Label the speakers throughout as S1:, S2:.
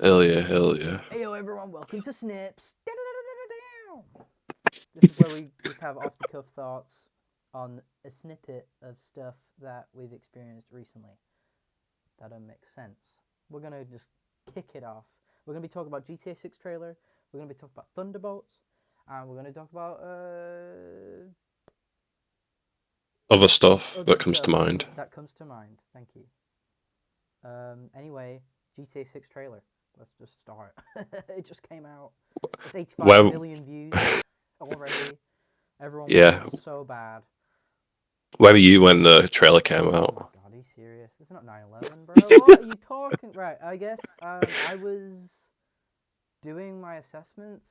S1: Hell yeah, hell yeah.
S2: Hey yo everyone, welcome to Snips. This is where we just have off the cuff thoughts on a snippet of stuff that we've experienced recently. That don't make sense. We're gonna just kick it off. We're gonna be talking about GTA 6 trailer. We're gonna be talking about Thunderbolts, and we're gonna talk about
S1: Other stuff
S2: other
S1: that comes to
S2: stuff
S1: mind.
S2: that comes to mind. Thank you. Anyway, GTA 6 trailer. Let's just start. It just came out. It's 85
S1: Where,
S2: million views already. Everyone wants
S1: yeah,
S2: it so bad.
S1: where were you when the trailer came
S2: Oh my
S1: out?
S2: god, are you serious? It's not 9/11, bro. What are you talking? Right, I guess I was doing my assessments.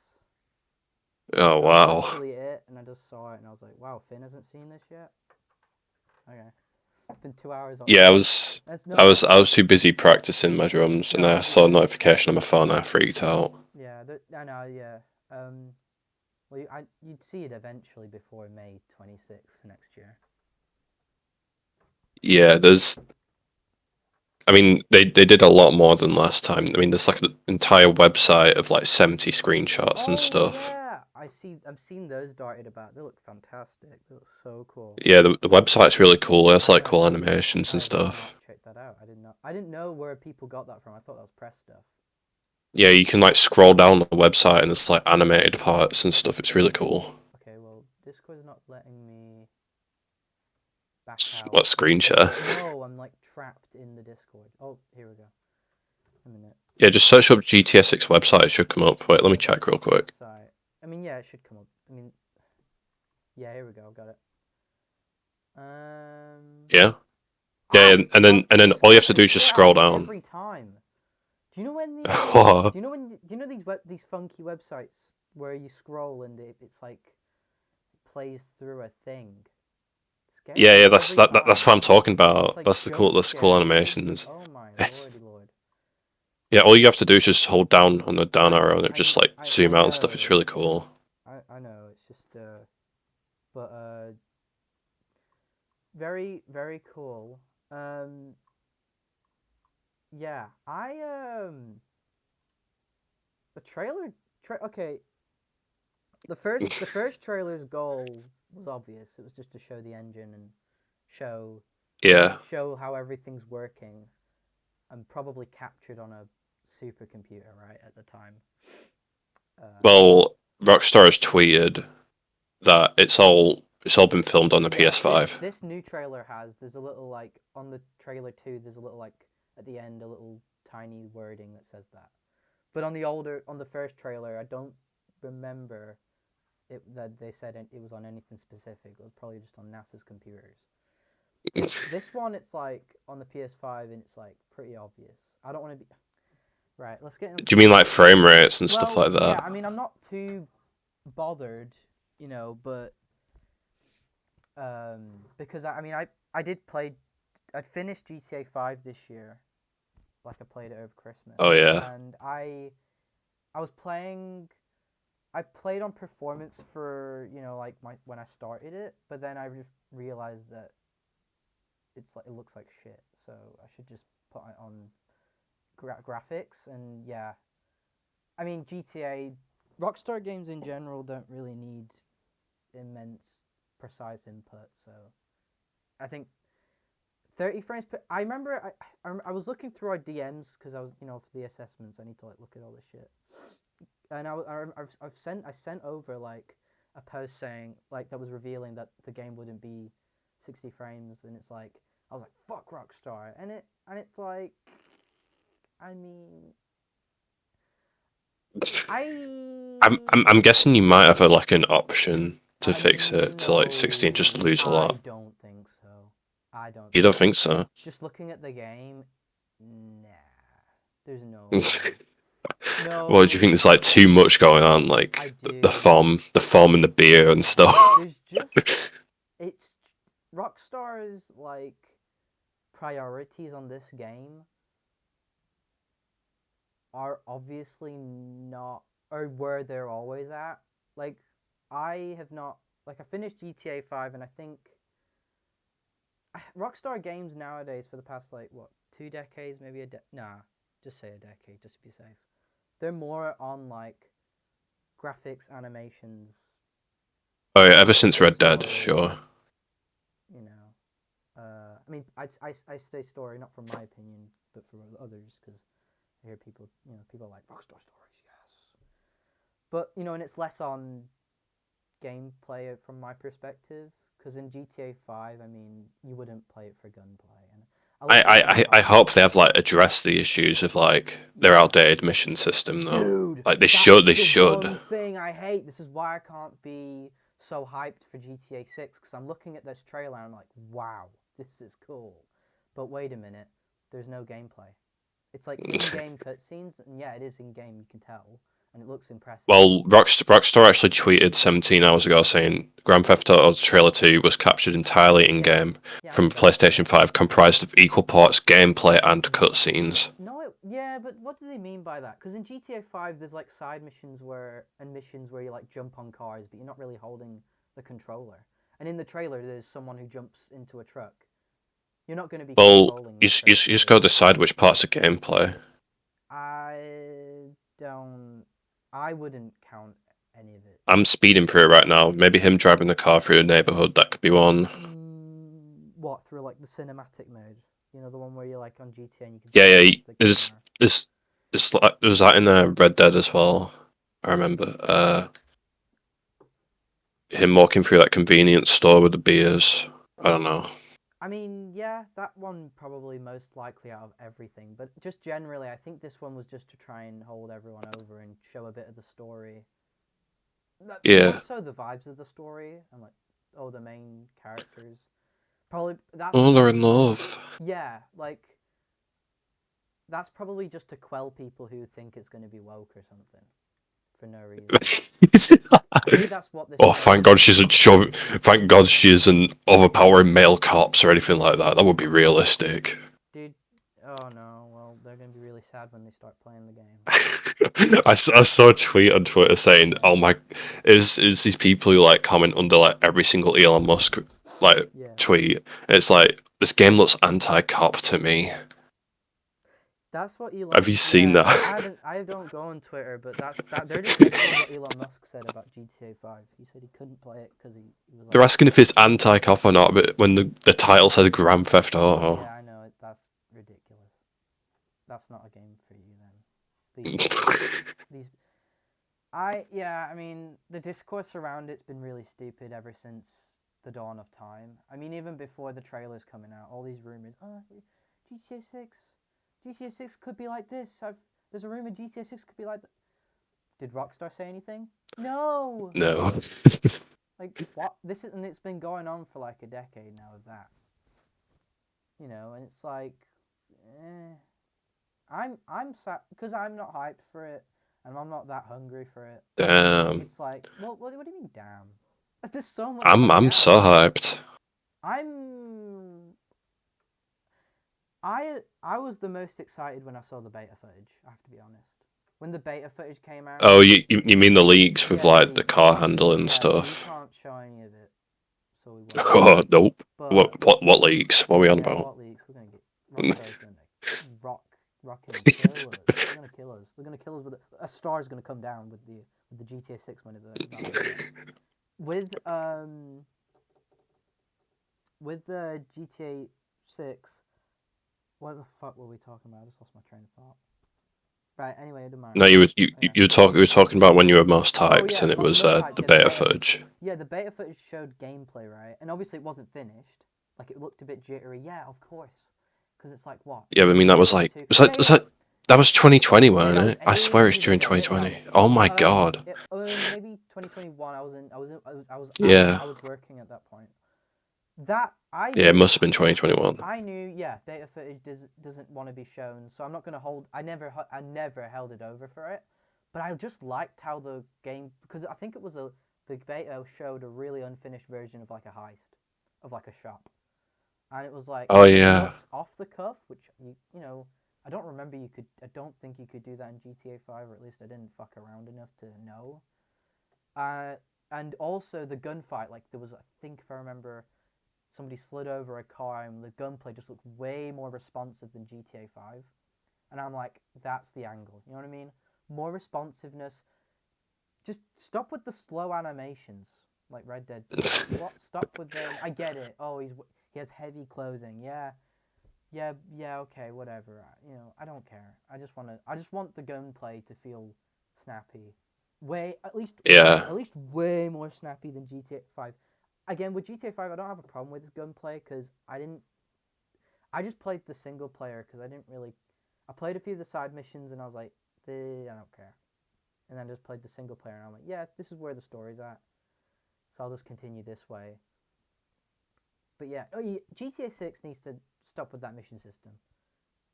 S1: Oh
S2: That was
S1: wow.
S2: literally it, and I just saw it, and I was like, wow, Finn hasn't seen this yet. Okay, it's been 2 hours.
S1: Yeah,
S2: That's
S1: I
S2: no,
S1: was I was too busy practicing my drums, and
S2: no,
S1: then I
S2: I
S1: saw a
S2: get it.
S1: notification on my phone, and I freaked out.
S2: Yeah, I know. Yeah. Um, well, you'd see it eventually before May 26th next year.
S1: Yeah, I mean, they did a lot more than last time. I mean, there's like an entire website of like 70 screenshots and
S2: Oh
S1: stuff.
S2: yeah, I've seen those darted about. They look fantastic. They look so cool.
S1: Yeah, the website's really cool. It has
S2: I
S1: like
S2: have
S1: cool animations
S2: I
S1: and
S2: have not
S1: stuff.
S2: checked that out. I didn't know where people got that from. I thought that was press stuff.
S1: Yeah, you can like scroll down the website and there's like animated parts and stuff. It's really cool.
S2: Okay, well, Discord's not letting me back out.
S1: What screen share?
S2: No, I'm like trapped in the Discord. Oh, here we go. A minute.
S1: Yeah, just search up GTA 6 website. It should come up. Wait, let me check real quick.
S2: Website. I mean, yeah, it should come up. I mean, yeah, here we go. Got it. Um.
S1: Yeah, yeah,
S2: Ah,
S1: and then
S2: it's
S1: all you have to do
S2: skipping
S1: is just
S2: shit out
S1: scroll
S2: of me
S1: down.
S2: every time. Do you know when
S1: What?
S2: these funky websites where you scroll and it's like plays through a thing? It scares
S1: Yeah,
S2: me
S1: yeah,
S2: every
S1: that's
S2: time.
S1: what I'm talking
S2: It's
S1: about.
S2: like jump
S1: That's the cool
S2: scares.
S1: animations.
S2: Oh my
S1: It's,
S2: lordy lord.
S1: yeah, all you have to do is just hold down on the down arrow and it just like
S2: I
S1: zoom out and stuff. It's
S2: know.
S1: really cool.
S2: I know. It's just but very very cool. Um yeah, the trailer okay, the first trailer's goal was obvious. It was just to show the engine and show
S1: Yeah.
S2: show how everything's working and probably captured on a supercomputer, right, at the time. Um,
S1: Well, Rockstar has tweeted that it's all been filmed on the
S2: yeah, this
S1: PS5.
S2: this new trailer there's a little like on the trailer 2 there's a little like at the end a little tiny wording that says that. But on the first trailer, I don't remember it that they said it was on anything specific. It was probably just on NASA's computers. This one, it's like on the PS5, and it's like pretty obvious. I don't want to be right. Let's get
S1: Do you
S2: into
S1: mean
S2: it.
S1: like frame rates and stuff
S2: Well,
S1: like
S2: yeah.
S1: that?
S2: I mean, I'm not too bothered, but because I mean, I did play. I finished GTA 5 this year. Like I played it over Christmas,
S1: Oh yeah.
S2: and I was playing. I played on performance for like my when I started it, but then I just realized that it looks like shit. So I should just put it on graphics, and yeah. I mean, GTA, Rockstar games in general don't really need immense precise input. So I think 30 frames per. I remember I was looking through our DMs because I was for the assessments I need to like look at all this shit, and I sent over like a post saying like that was revealing that the game wouldn't be 60 frames, and it's like I was like fuck Rockstar, and it's like I mean
S1: I'm
S2: I
S1: guessing you might have like an option to fix it to like 60 and just
S2: no,
S1: lose a
S2: I
S1: lot.
S2: don't think so. I don't
S1: You
S2: think
S1: don't think so?
S2: just looking at the game, nah. There's no way.
S1: Well, do you
S2: No,
S1: think there's like too much going on,
S2: I
S1: like
S2: do.
S1: the form and the beer and stuff?
S2: There's just it's Rockstar's like priorities on this game are obviously not or where they're always at. Like I have not like I finished GTA 5 and I think Rockstar games nowadays for the past like what 2 decades maybe nah Just say a decade, just to be safe. They're more on like graphics, animations.
S1: Oh yeah, ever since Red Dead,
S2: Story.
S1: sure.
S2: You know, I mean, I say story not from my opinion, but for others, because I hear people, people are like Rockstar stories, yes. But and it's less on gameplay from my perspective, because in GTA 5, I mean, you wouldn't play it for gunplay, and
S1: I hope they have like addressed the issues of like their outdated mission system though.
S2: Dude,
S1: Like they
S2: that's
S1: should.
S2: one thing I hate. This is why I can't be so hyped for GTA 6, because I'm looking at this trailer and I'm like, wow, this is cool. But wait a minute, there's no gameplay. It's like in-game cutscenes, and yeah, it is in-game, you can tell, and it looks impressive.
S1: Well, Rockstar actually tweeted 17 hours ago saying Grand Theft Auto Trailer 2 was captured entirely in-game from PlayStation 5, comprised of equal parts gameplay and cutscenes.
S2: No, yeah, but what do they mean by that? Because in GTA 5, there's like side missions where you like jump on cars, but you're not really holding the controller. And in the trailer, there's someone who jumps into a truck. You're not going to be controlling.
S1: You just got to decide which parts of gameplay.
S2: I don't. I wouldn't count any of it.
S1: I'm speeding through it right now. Maybe him driving the car through the neighborhood, that could be one.
S2: What, through like the cinematic mode? You know, the one where you're like on GTA and you can.
S1: Yeah. There's like there's that in Red Dead as well. I remember. Him walking through that convenience store with the beers. I don't know.
S2: I mean, yeah, that one probably most likely out of everything. But just generally, I think this one was just to try and hold everyone over and show a bit of the story.
S1: Yeah.
S2: More so the vibes of the story and like, the main characters. Probably that's.
S1: Oh, they're in love.
S2: Yeah, like. That's probably just to quell people who think it's going to be woke or something. For no reason. I think that's what this.
S1: Oh, thank God she isn't showing. Thank God she isn't overpowering male cops or anything like that. That would be realistic.
S2: Dude, oh no. Well, they're gonna be really sad when they start playing the game.
S1: I saw a tweet on Twitter saying, "Oh my, is these people who like comment under like every single Elon Musk like tweet? And it's like this game looks anti-cop to me."
S2: That's what Elon.
S1: Have you seen that?
S2: I don't go on Twitter, but they're just echoing what Elon Musk said about GTA 5. He said he couldn't play it because he was. Like,
S1: they're asking if it's anti-cop or not, but when the title says Grand Theft Auto.
S2: Yeah, I know that's ridiculous. That's not a game for you then. I mean, the discourse around it's been really stupid ever since the dawn of time. I mean, even before the trailers coming out, all these rumors. Oh, GTA 6. GTA 6 could be like this. There's a rumor GTA 6 could be like that. Did Rockstar say anything? No.
S1: No.
S2: Like what? And it's been going on for like a decade now of that. And it's like, I'm sad because I'm not hyped for it, and I'm not that hungry for it.
S1: Damn.
S2: It's like, well, what do you mean, damn? There's so much.
S1: I'm so hyped.
S2: I was the most excited when I saw the beta footage. I have to be honest. When the beta footage came out.
S1: Oh, you mean the leaks with like the car handling and stuff?
S2: We can't show any of it, so we won't.
S1: Oh nope.
S2: But,
S1: what leaks? What are we on about?
S2: What leaks? We're gonna get Rockstar's gonna rocking kill us. They're gonna kill us. They're gonna kill us with a star's gonna come down with the GTA 6 when with the GTA 6. What the fuck were we talking about? I just lost my train of thought. Right. Anyway, it doesn't matter.
S1: No, you were talking about when you were most hyped, and it was the beta footage.
S2: Yeah, the beta footage showed gameplay, right? And obviously it wasn't finished. Like it looked a bit jittery. Yeah, of course. Because it's like what?
S1: Yeah, I mean that was like that was 2020, wasn't it? I swear it's during 2020. Oh my God.
S2: Maybe 2021. I was working at that point.
S1: It must have been 2021.
S2: I knew, beta footage doesn't want to be shown, so I'm not gonna hold. I never held it over for it, but I just liked how the game, because I think it was the beta showed a really unfinished version of like a heist, of like a shop, and it was like off the cuff, which I don't remember I don't think you could do that in GTA 5, or at least I didn't fuck around enough to know. And also the gunfight, like there was, I think if I remember, somebody slid over a car and the gunplay just looked way more responsive than GTA 5. and I'm like, that's the angle. You know what I mean? More responsiveness. Just stop with the slow animations like Red Dead 2. Stop with them. I get it. Oh, he has heavy clothing. Yeah, yeah. Okay, whatever. I don't care. I just want the gunplay to feel snappy. At least way more snappy than GTA 5. Again, with GTA 5, I don't have a problem with gunplay because I just played the single player because I played a few of the side missions and I was like, I don't care. And then I just played the single player and I'm like, yeah, this is where the story's at. So I'll just continue this way. But yeah, GTA 6 needs to stop with that mission system.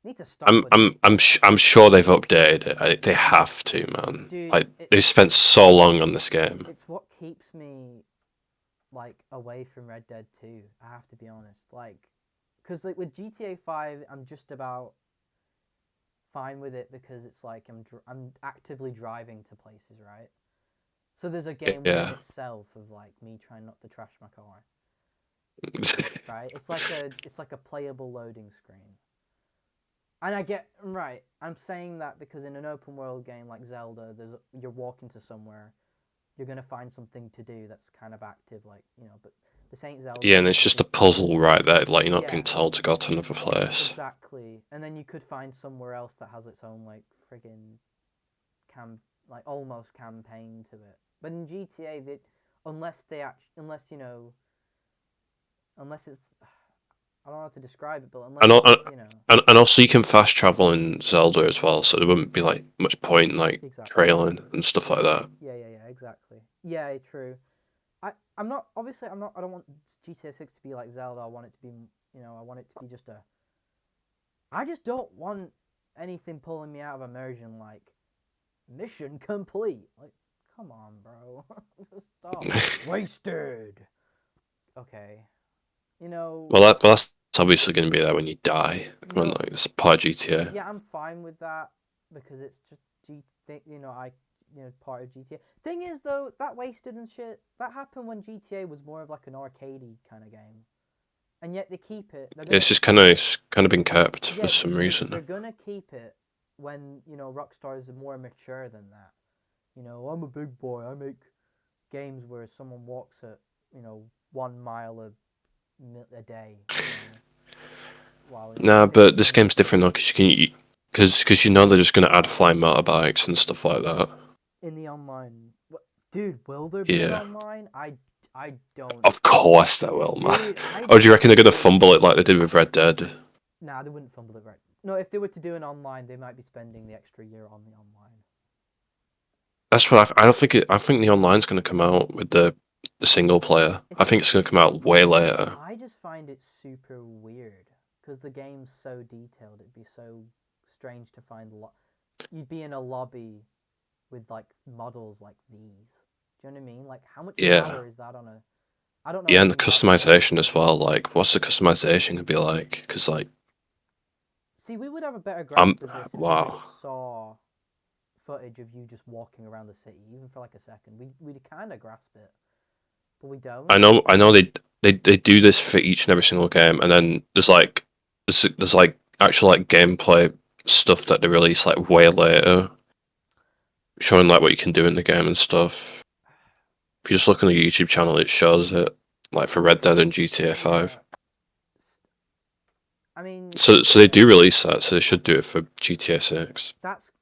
S2: Need to stop with it.
S1: I'm sure they've updated it. They have to, man.
S2: Dude,
S1: Like they've spent so long on this game.
S2: It's what keeps me like away from Red Dead 2. I have to be honest. Like, because like with GTA 5, I'm just about fine with it because it's like I'm actively driving to places, right? So there's a game within itself of like me trying not to trash my car. Right? It's like a playable loading screen. And I'm saying that because in an open world game like Zelda, you're walking to somewhere, you're gonna find something to do that's kind of active, like, but this ain't Zelda.
S1: Yeah, and it's just a puzzle right there, like you're not being told to go to another place.
S2: Exactly. And then you could find somewhere else that has its own like friggin' almost campaign to it. But in GTA, unless it's, I don't know how to describe it, but
S1: and also you can fast travel in Zelda as well, so there wouldn't be like much point in like trailing and stuff like that.
S2: Yeah, exactly. Yeah, true. I don't want GTA 6 to be like Zelda. I want it to be, I want it to be just I just don't want anything pulling me out of immersion like mission complete. Like, come on, bro. Just stop. Wasted. Okay.
S1: Well, that's obviously going to be there when you die. When like it's part of GTA.
S2: Yeah, I'm fine with that because it's just part of GTA. Thing is though, that wasted and shit, that happened when GTA was more of like an arcadey kind of game, and yet they keep it.
S1: It's just kind of been kept for some reason.
S2: They're gonna keep it when Rockstar is more mature than that. I'm a big boy. I make games where someone walks at 1 mile a day.
S1: Nah, but this game's different though because they're just gonna add flying motorbikes and stuff like that.
S2: In the online, dude, will there be an online? I don't.
S1: Of course there will, man. Or do you reckon they're gonna fumble it like they did with Red Dead?
S2: Nah, they wouldn't fumble it, right? No, if they were to do an online, they might be spending the extra year on the online.
S1: That's what I don't think it. I think the online's gonna come out with the single player. I think it's gonna come out way later.
S2: I just find it super weird because the game's so detailed. It'd be so strange to find you'd be in a lobby with like models like these. Do you know what I mean? Like, how much power is that on a? I don't know.
S1: Yeah, and the customization as well. Like, what's the customization gonna be like? Because like,
S2: see, we would have a better grasp of this if we
S1: wow.
S2: just saw footage of you just walking around the city, even for like a second. We'd kind of grasp it, but we don't.
S1: I know they do this for each and every single game, and then there's like actual like gameplay stuff that they release like way later, showing like what you can do in the game and stuff. If you just look on the YouTube channel, it shows it, like for Red Dead and GTA 5.
S2: I mean,
S1: so they do release that, so they should do it for GTA 6.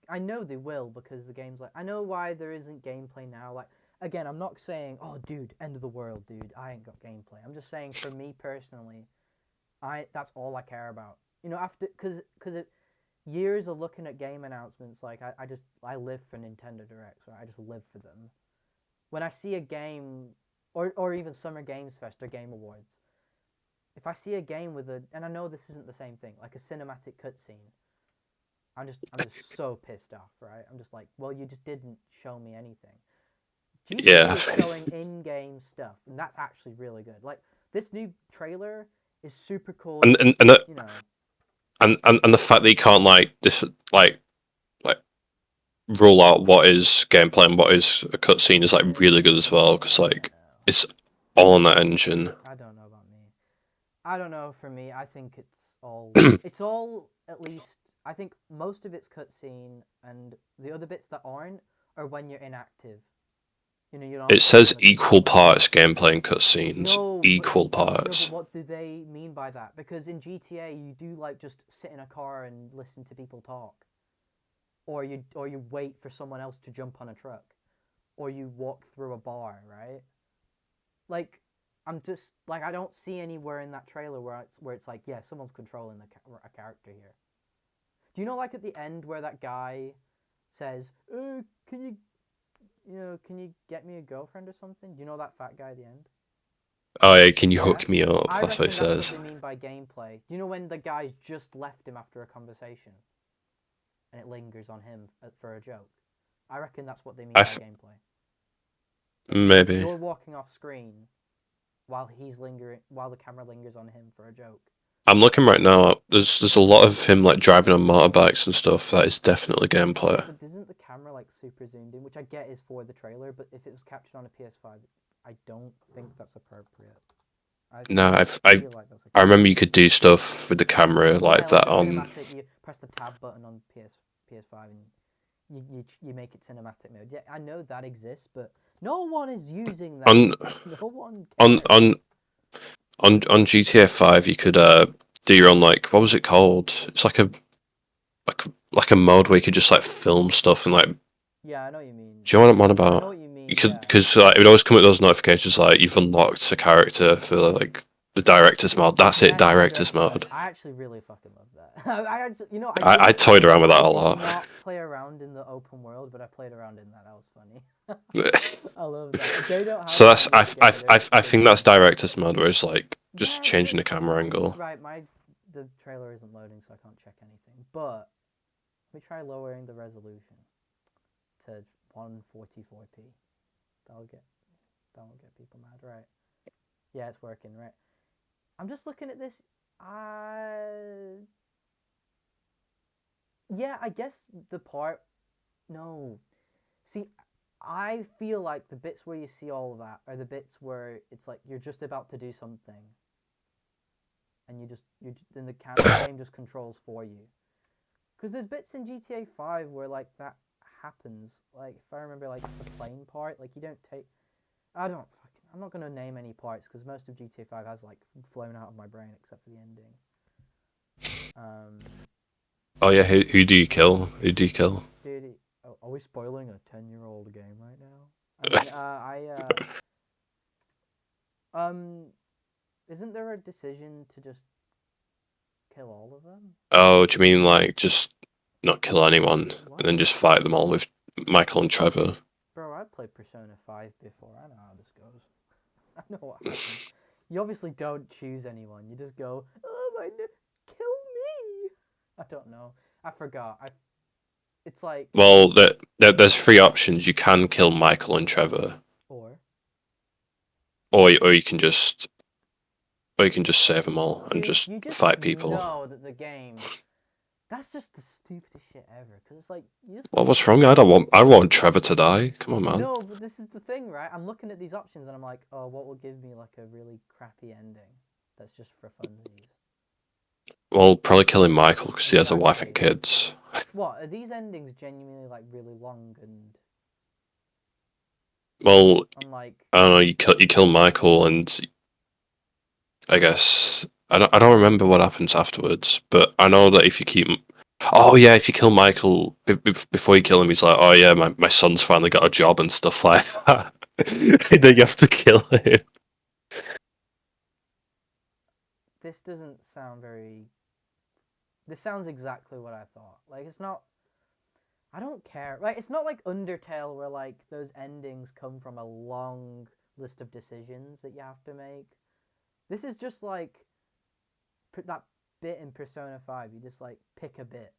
S2: I know they will because the game's like, I know why there isn't gameplay now. Like, again, I'm not saying, oh, dude, end of the world, dude, I ain't got gameplay. I'm just saying, for me personally, that's all I care about. Because years of looking at game announcements, like I live for Nintendo Directs, right? I just live for them. When I see a game, or even Summer Games Fest or Game Awards, if I see a game and I know this isn't the same thing, like a cinematic cutscene, I'm just so pissed off, right? I'm just like, well, you just didn't show me anything. GTA is showing in-game stuff, and that's actually really good. Like, this new trailer is super cool.
S1: And the fact that you can't like rule out what is gameplay and what is a cutscene is like really good as well, because like it's all on that engine.
S2: I don't know about me. I don't know. For me, I think it's all at least I think most of it's cutscene, and the other bits that aren't are when you're inactive. You know, you're not
S1: It says
S2: on the
S1: equal
S2: controller.
S1: parts gameplay and cutscenes.
S2: No, but
S1: Equal
S2: no, but
S1: parts.
S2: what do they mean by that? Because in GTA, you do like just sit in a car and listen to people talk, or you wait for someone else to jump on a truck, or you walk through a bar, right? Like, I'm just like I don't see anywhere in that trailer where it's like, yeah, someone's controlling a character here. Do you know, like at the end where that guy says, can can you get me a girlfriend or something? Do you know that fat guy at the end?
S1: Oh yeah, can you
S2: Yeah,
S1: hook me up?
S2: I
S1: That's what it
S2: reckon that's what
S1: says.
S2: they mean by gameplay. Do you know when the guy's just left him after a conversation, and it lingers on him for a joke? I reckon that's what they mean by gameplay.
S1: Maybe.
S2: You're walking off screen while the camera lingers on him for a joke.
S1: I'm looking right now. There's a lot of him like driving on motorbikes and stuff. That is definitely gameplay.
S2: But isn't the camera like super zoomed in, which I get is for the trailer, but if it was captured on a PS5, I don't think that's appropriate.
S1: No,
S2: I feel like that's
S1: I remember you could do stuff with the camera like that
S2: a
S1: on.
S2: cinematic. You press the tab button on PS5 and you make it cinematic mode. Yeah, I know that exists, but no one is using that.
S1: On
S2: No one
S1: on
S2: cares.
S1: on on GTA 5, you could do your own, like, what was it called? It's like a mode where you could just like film stuff and like.
S2: Yeah, I know what you mean.
S1: Do you know what I'm on
S2: I
S1: about?
S2: know what you mean.
S1: You could,
S2: Yeah.
S1: because it would always come with those notifications like you've unlocked a character for like the director's mode. That's it, director's mode.
S2: I actually really fucking love that. I actually,
S1: I toyed around with that a
S2: I
S1: lot.
S2: did not play around in the open world, but I played around in that. That was funny. I love that. They don't have
S1: So
S2: that in this game.
S1: I think that's director's mode, where it's like just changing the camera angle.
S2: Right, the trailer isn't loading, so I can't check anything. But let me try lowering the resolution to 144p. That'll get people mad, right? Yeah, it's working, right? I'm just looking at this. Yeah, I guess the part. No, see, I feel like the bits where you see all of that are the bits where it's like you're just about to do something, and then the game just controls for you. Because there's bits in GTA 5 where like that happens. Like if I remember, like the plane part, like you don't take. I'm not gonna name any parts because most of GTA 5 has like flown out of my brain except for the ending.
S1: Oh yeah, who do you kill? Who do you kill?
S2: Dude, are we spoiling a 10-year-old game right now? I mean, isn't there a decision to just kill all of them?
S1: Oh, do you mean like just not kill anyone and then just fight them all with Michael and Trevor?
S2: Bro, I played Persona 5 before. I know how this goes. I know what happens. You obviously don't choose anyone. You just go, oh kill me. I don't know. I forgot. It's like.
S1: Well, there's three options. You can kill Michael and Trevor, or you can just save them all and just fight people.
S2: You know that the game. That's just the stupidest shit ever. Because it's like
S1: Well, what's wrong? I want Trevor to die. Come on, man.
S2: No, but this is the thing, right? I'm looking at these options and I'm like, oh, what will give me like a really crappy ending? That's just for funsies.
S1: Well, probably killing Michael because he has a wife and kids.
S2: What are these endings genuinely like really long and?
S1: Well,
S2: unlike...
S1: I don't know. You kill Michael, and I guess I don't remember what happens afterwards. But I know that if you keep, oh yeah, if you kill Michael before you kill him, he's like, oh yeah, my son's finally got a job and stuff like that. And then you have to kill him.
S2: This doesn't sound very. This sounds exactly what I thought. Like it's not. I don't care. Like it's not like Undertale where like those endings come from a long list of decisions that you have to make. This is just like that bit in Persona 5. You just like pick a bit.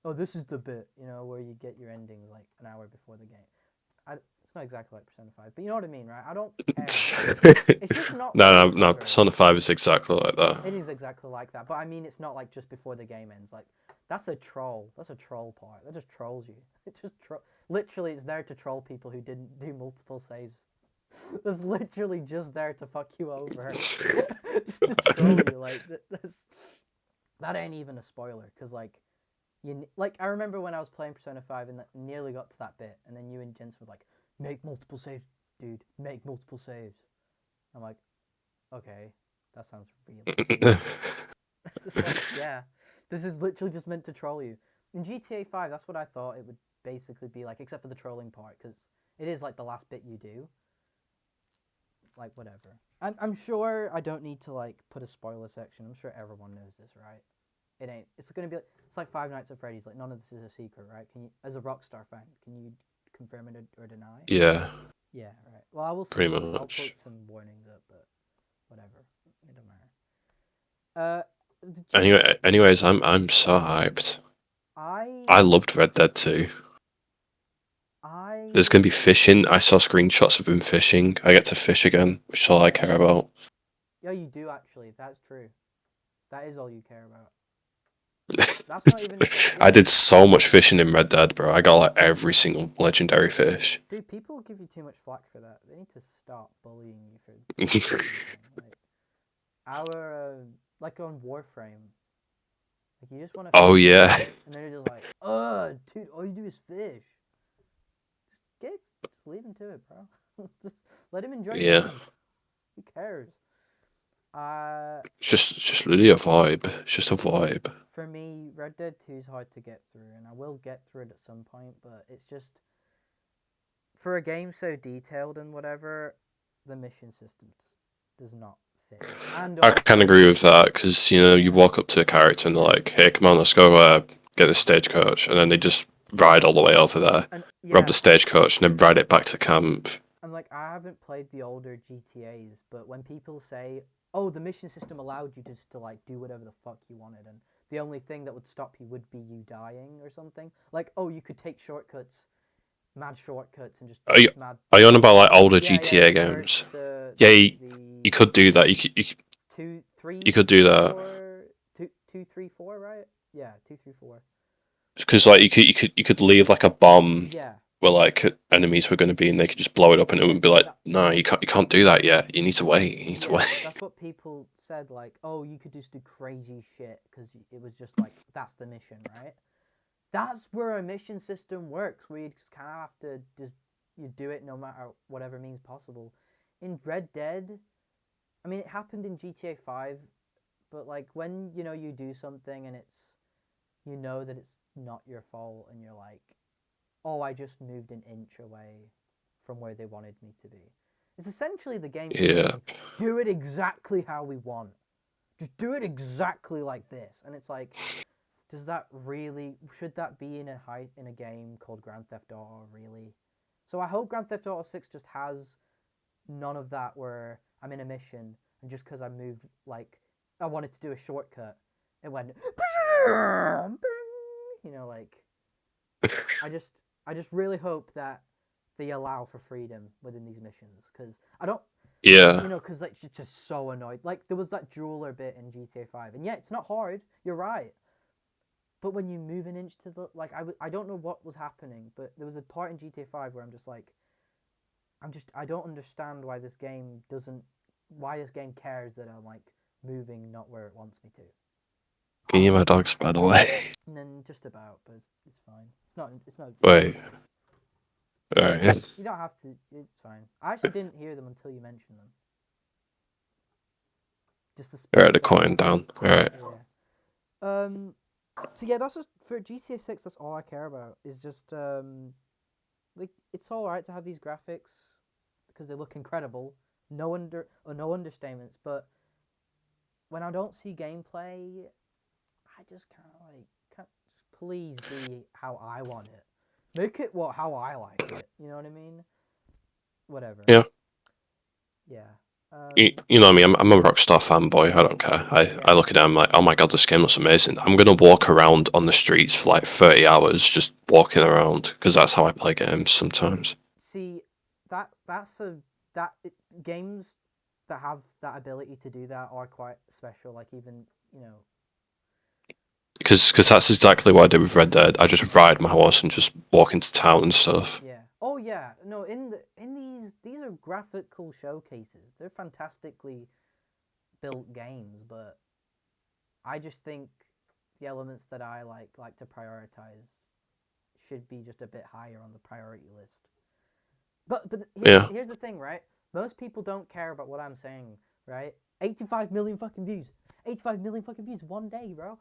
S2: Oh, this is the bit, where you get your endings like an hour before the game. It's not exactly like Persona 5, but you know what I mean, right? I don't care. It's just not.
S1: No. Persona 5 is exactly like that.
S2: It is exactly like that, but I mean, it's not like just before the game ends. Like that's a troll. That's a troll part. That just trolls you. It just literally, it's there to troll people who didn't do multiple saves. That's literally just there to fuck you over. Just to troll you. Like that ain't even a spoiler, because like like I remember when I was playing Persona 5 and nearly got to that bit, and then you and Jensen were like, "Make multiple saves, dude. Make multiple saves." I'm like, "Okay, that sounds really stupid." It's like, yeah, this is literally just meant to troll you. In GTA 5, that's what I thought it would basically be like, except for the trolling part, because it is like the last bit you do. Like, whatever. I'm sure I don't need to like put a spoiler section. I'm sure everyone knows this, right? It ain't. It's gonna be. It's like Five Nights at Freddy's. Like, none of this is a secret, right? Can you, as a Rockstar fan, can you confirm it or deny?
S1: Yeah,
S2: Yeah, right. Well, I will say.
S1: pretty
S2: I'll put
S1: much.
S2: some warnings up, but whatever. It don't matter. The
S1: Anyways, I'm so hyped. I
S2: I
S1: loved Red Dead 2. There's
S2: I
S1: gonna be fishing. I saw screenshots of him fishing. I get to fish again, which is all I care about.
S2: yeah, you do actually. That's true. That is all you care about. That's not even.
S1: I
S2: Yeah,
S1: did so much fishing in Red Dead, bro. I got like every single legendary fish.
S2: dude. People give you too much flack for that. They need to stop bullying you for everything. Like our like on Warframe, like you just want to
S1: Oh
S2: fish,
S1: yeah.
S2: and they're just like, dude, all you do is fish. Just leave him to it, bro. Just let him enjoy
S1: Yeah.
S2: games. Who cares? Uh,
S1: It's just really a vibe. It's just a vibe.
S2: for me, Red Dead 2 is hard to get through, and I will get through it at some point, but it's just for a game so detailed and whatever, the mission system does not fit. And
S1: I can
S2: also,
S1: agree with that because you
S2: yeah,
S1: walk up to a character and they're like, "Hey, come on, let's go get the stagecoach," and then they just ride all the way over there,
S2: and
S1: grab the
S2: yeah,
S1: stagecoach, and then ride it back to camp.
S2: I'm like, I haven't played the older GTA's, but when people say, "Oh, the mission system allowed you just to like do whatever the fuck you wanted," and the only thing that would stop you would be you dying or something, like, oh, you could take shortcuts, mad shortcuts, and just do
S1: Are you
S2: mad.
S1: are you on about like older
S2: Yeah,
S1: GTA
S2: the first,
S1: games?
S2: the
S1: Yeah,
S2: the
S1: you could do that.
S2: two, three,
S1: You could do that
S2: four, two, three, four, right? Yeah, 2, 3, 4.
S1: because like you could leave like a bomb
S2: Yeah,
S1: where like enemies were going to be, and they could just blow it up, and it would be like,
S2: that,
S1: "No, you can't do that yet. You need to wait. You need to
S2: yeah,
S1: wait."
S2: that's what people said. Like, oh, you could just do crazy shit because it was just like that's the mission, right? That's where a mission system works, where you just kind of have to just you do it no matter whatever means possible. In Red Dead, I mean, it happened in GTA 5, but like when you do something and it's that it's not your fault, and you're like, oh, I just moved an inch away from where they wanted me to be. It's essentially the game
S1: Yeah.
S2: saying, do it exactly how we want. Just do it exactly like this. And it's like, should that be in a game called Grand Theft Auto, really? So I hope Grand Theft Auto 6 just has none of that where I'm in a mission and just because I moved, like, I wanted to do a shortcut, it went, like, I just really hope that they allow for freedom within these missions, because I don't,
S1: Yeah.
S2: because like it's just so annoyed. Like there was that jeweler bit in GTA 5, and yeah, it's not hard. You're right, but when you move an inch to the like, I don't know what was happening, but there was a part in GTA 5 where I'm just like, I don't understand why this game cares that I'm like moving not where it wants me to.
S1: Can you hear my dogs, by the way?
S2: And then just about, but it's fine. It's not.
S1: Wait. Alright.
S2: You don't have to. It's fine. I actually didn't hear them until you mentioned them. Just the split
S1: Alright, the
S2: second.
S1: coin down. Alright.
S2: Yeah. So yeah, that's just for GTA 6. That's all I care about. Is just like it's all right to have these graphics because they look incredible. No understatements. But when I don't see gameplay, I just kind of like, can't just please be how I want it. Make it how I like it. You know what I mean? Whatever.
S1: Yeah.
S2: Yeah.
S1: You know what I mean? I'm a Rockstar fanboy. I don't care. I
S2: Yeah.
S1: look at it, I'm like, oh my god, this game looks amazing. I'm gonna walk around on the streets for like 30 hours just walking around because that's how I play games sometimes.
S2: See, games that have that ability to do that are quite special. Like even
S1: Because that's exactly what I did with Red Dead. I just ride my horse and just walk into town and stuff.
S2: yeah. Oh yeah. No, in these are graphical showcases. They're fantastically built games, but I just think the elements that I like to prioritize should be just a bit higher on the priority list. But here's the thing, right? Most people don't care about what I'm saying, right? 85 million fucking views. 85 million fucking views one day, bro.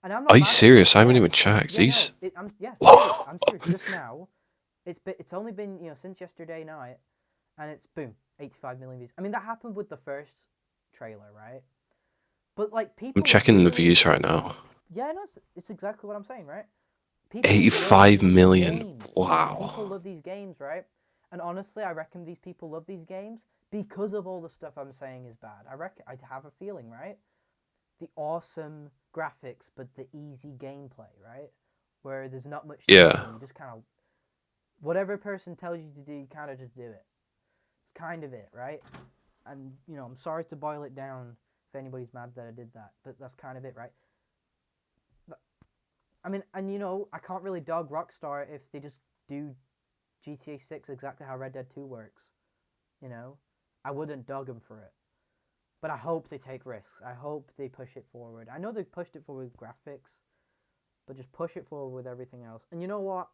S2: And I'm not.
S1: Are you serious? I haven't even checked.
S2: Yeah,
S1: These.
S2: no, I'm serious. I'm serious. Just now, it's only been since yesterday night, and it's boom, 85 million views. I mean that happened with the first trailer, right? But like people.
S1: I'm checking the
S2: really,
S1: views right now.
S2: Yeah, no, it's exactly what I'm saying, right? People
S1: 85
S2: love these
S1: million.
S2: games.
S1: Wow.
S2: People love these games, right? And honestly, I reckon these people love these games because of all the stuff I'm saying is bad. I have a feeling, right? The awesome graphics, but the easy gameplay, right? Where there's not much.
S1: Yeah.
S2: You just kind of whatever a person tells you to do, you kind of just do it. It's kind of it, right? And I'm sorry to boil it down if anybody's mad that I did that, but that's kind of it, right? I mean, and I can't really dog Rockstar if they just do GTA 6 exactly how Red Dead 2 works. I wouldn't dog them for it. But I hope they take risks. I hope they push it forward. I know they pushed it forward with graphics, but just push it forward with everything else. And you know what?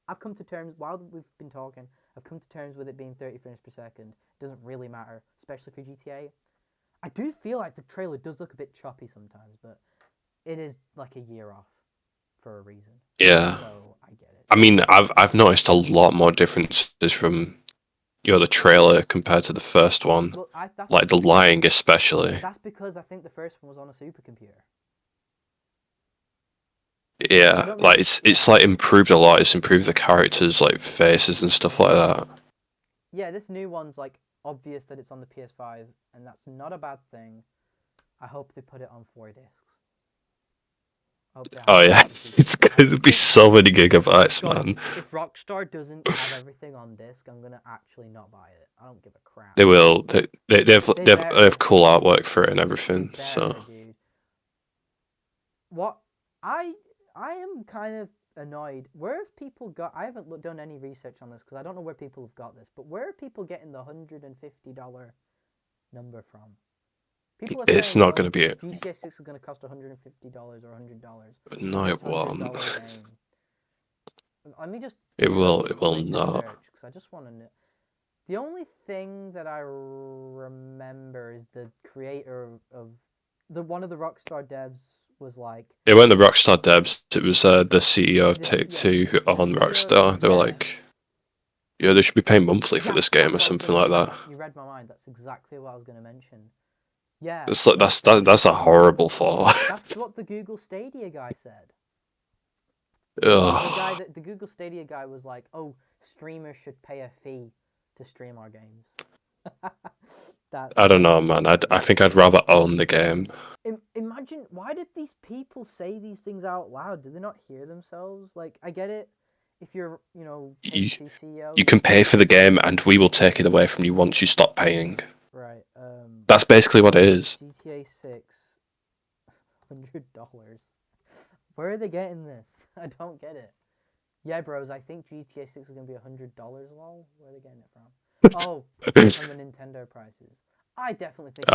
S2: I've come to terms, while we've been talking, I've come to terms with it being 30 frames per second. It doesn't really matter, especially for GTA. I do feel like the trailer does look a bit choppy sometimes, but it is like a year off for a reason.
S1: Yeah.
S2: So I get it.
S1: I mean, I've noticed a lot more differences from the trailer compared to the first one.
S2: Well,
S1: like the lying, especially.
S2: That's because I think the first one was on a supercomputer.
S1: Yeah, like it's like improved a lot. It's improved the characters, like faces and stuff like that.
S2: Yeah, this new one's like obvious that it's on the PS5, and that's not a bad thing. I hope they put it on 4 discs.
S1: Oh yeah, it's going to be so many gigabytes, man.
S2: If Rockstar doesn't have everything on disc, I'm gonna actually not buy it. I don't give a crap.
S1: They will. They have cool artwork for it and everything. So.
S2: Dude. What I am kind of annoyed. Where have people got? I haven't done any research on this because I don't know where people have got this. But where are people getting the $150 number from? People are saying,
S1: it's not going to be it.
S2: GTA 6 is going to cost $150 or $100.
S1: No, it won't.
S2: Let me just.
S1: It will not.
S2: Because I just want to know. The only thing that I remember is the creator of one of the Rockstar devs was like.
S1: It weren't the Rockstar devs. It was the CEO of Take-Two who owned Rockstar. They were like, yeah, they should be paying monthly for this game or something like that.
S2: You read my mind. That's exactly what I was going to mention. Yeah.
S1: It's like that's a horrible thought.
S2: That's what the Google Stadia guy said.
S1: Ugh.
S2: The Google Stadia guy was like, "Oh, streamers should pay a fee to stream our games."
S1: I don't know, man. I think I'd rather own the game.
S2: Imagine, why did these people say these things out loud? Did they not hear themselves? Like, I get it. If you're, Take-Two CEO,
S1: you can pay for the game, and we will take it away from you once you stop paying.
S2: Right.
S1: That's basically what it is.
S2: GTA 6, $100. Where are they getting this? I don't get it. Yeah, bros, I think GTA 6 is going to be $100, lol. Where are they getting it from? Oh, from the Nintendo prices. I definitely think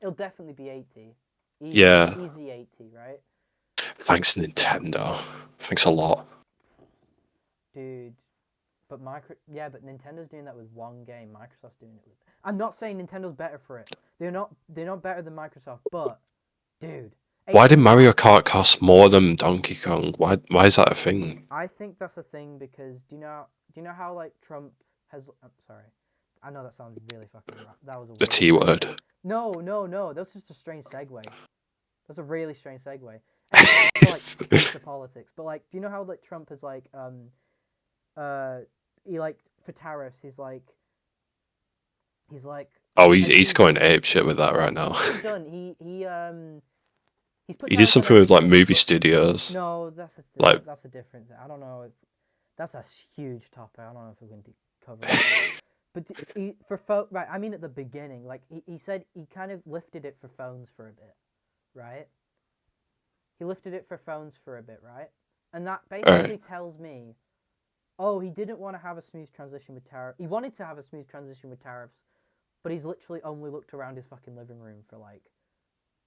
S2: it'll definitely be 80. Easy 80, right?
S1: Thanks, Nintendo. Thanks a lot.
S2: Dude. But Nintendo's doing that with one game. Microsoft's doing it with. I'm not saying Nintendo's better for it. They're not better than Microsoft, but dude.
S1: Why did Mario Kart cost more than Donkey Kong? Why is that a thing?
S2: I think that's a thing because do you know how like Trump has I'm sorry. I know that sounds really fucking rough. That was
S1: the T word.
S2: No. That's just a strange segue. That's a really strange segue. Like to politics. But like, do you know how like Trump is like he like for tariffs he's like
S1: oh he's going ape shit with that right now.
S2: He's done. He's put
S1: he did something with like movie studios.
S2: No, that's a different thing. I don't know. That's a huge topic. I don't know if we're going to cover it. But right, I mean at the beginning, like he said he kind of lifted it for phones for a bit, right? He lifted it for phones for a bit, right? And that basically tells me, oh, he didn't want to have a smooth transition with tariffs. He wanted to have a smooth transition with tariffs, but he's literally only looked around his fucking living room for like,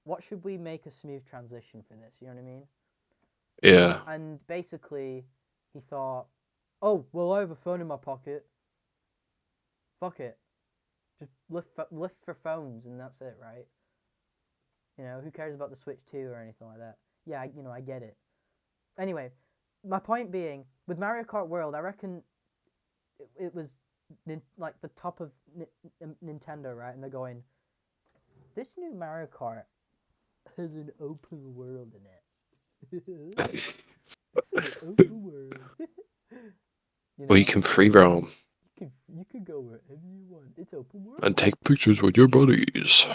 S2: what should we make a smooth transition for this? You know what I mean?
S1: Yeah.
S2: And basically, he thought, oh, well, I have a phone in my pocket. Fuck it. Just lift for phones and that's it, right? You know, who cares about the Switch 2 or anything like that? Yeah, you know, I get it. Anyway, my point being, with Mario Kart World, I reckon it was like the top of Nintendo, right? And they're going, this new Mario Kart has an open world in it. It's an open world. You
S1: Or you
S2: know,
S1: can free roam
S2: you could go wherever you want. It's open world.
S1: and take pictures with your buddies.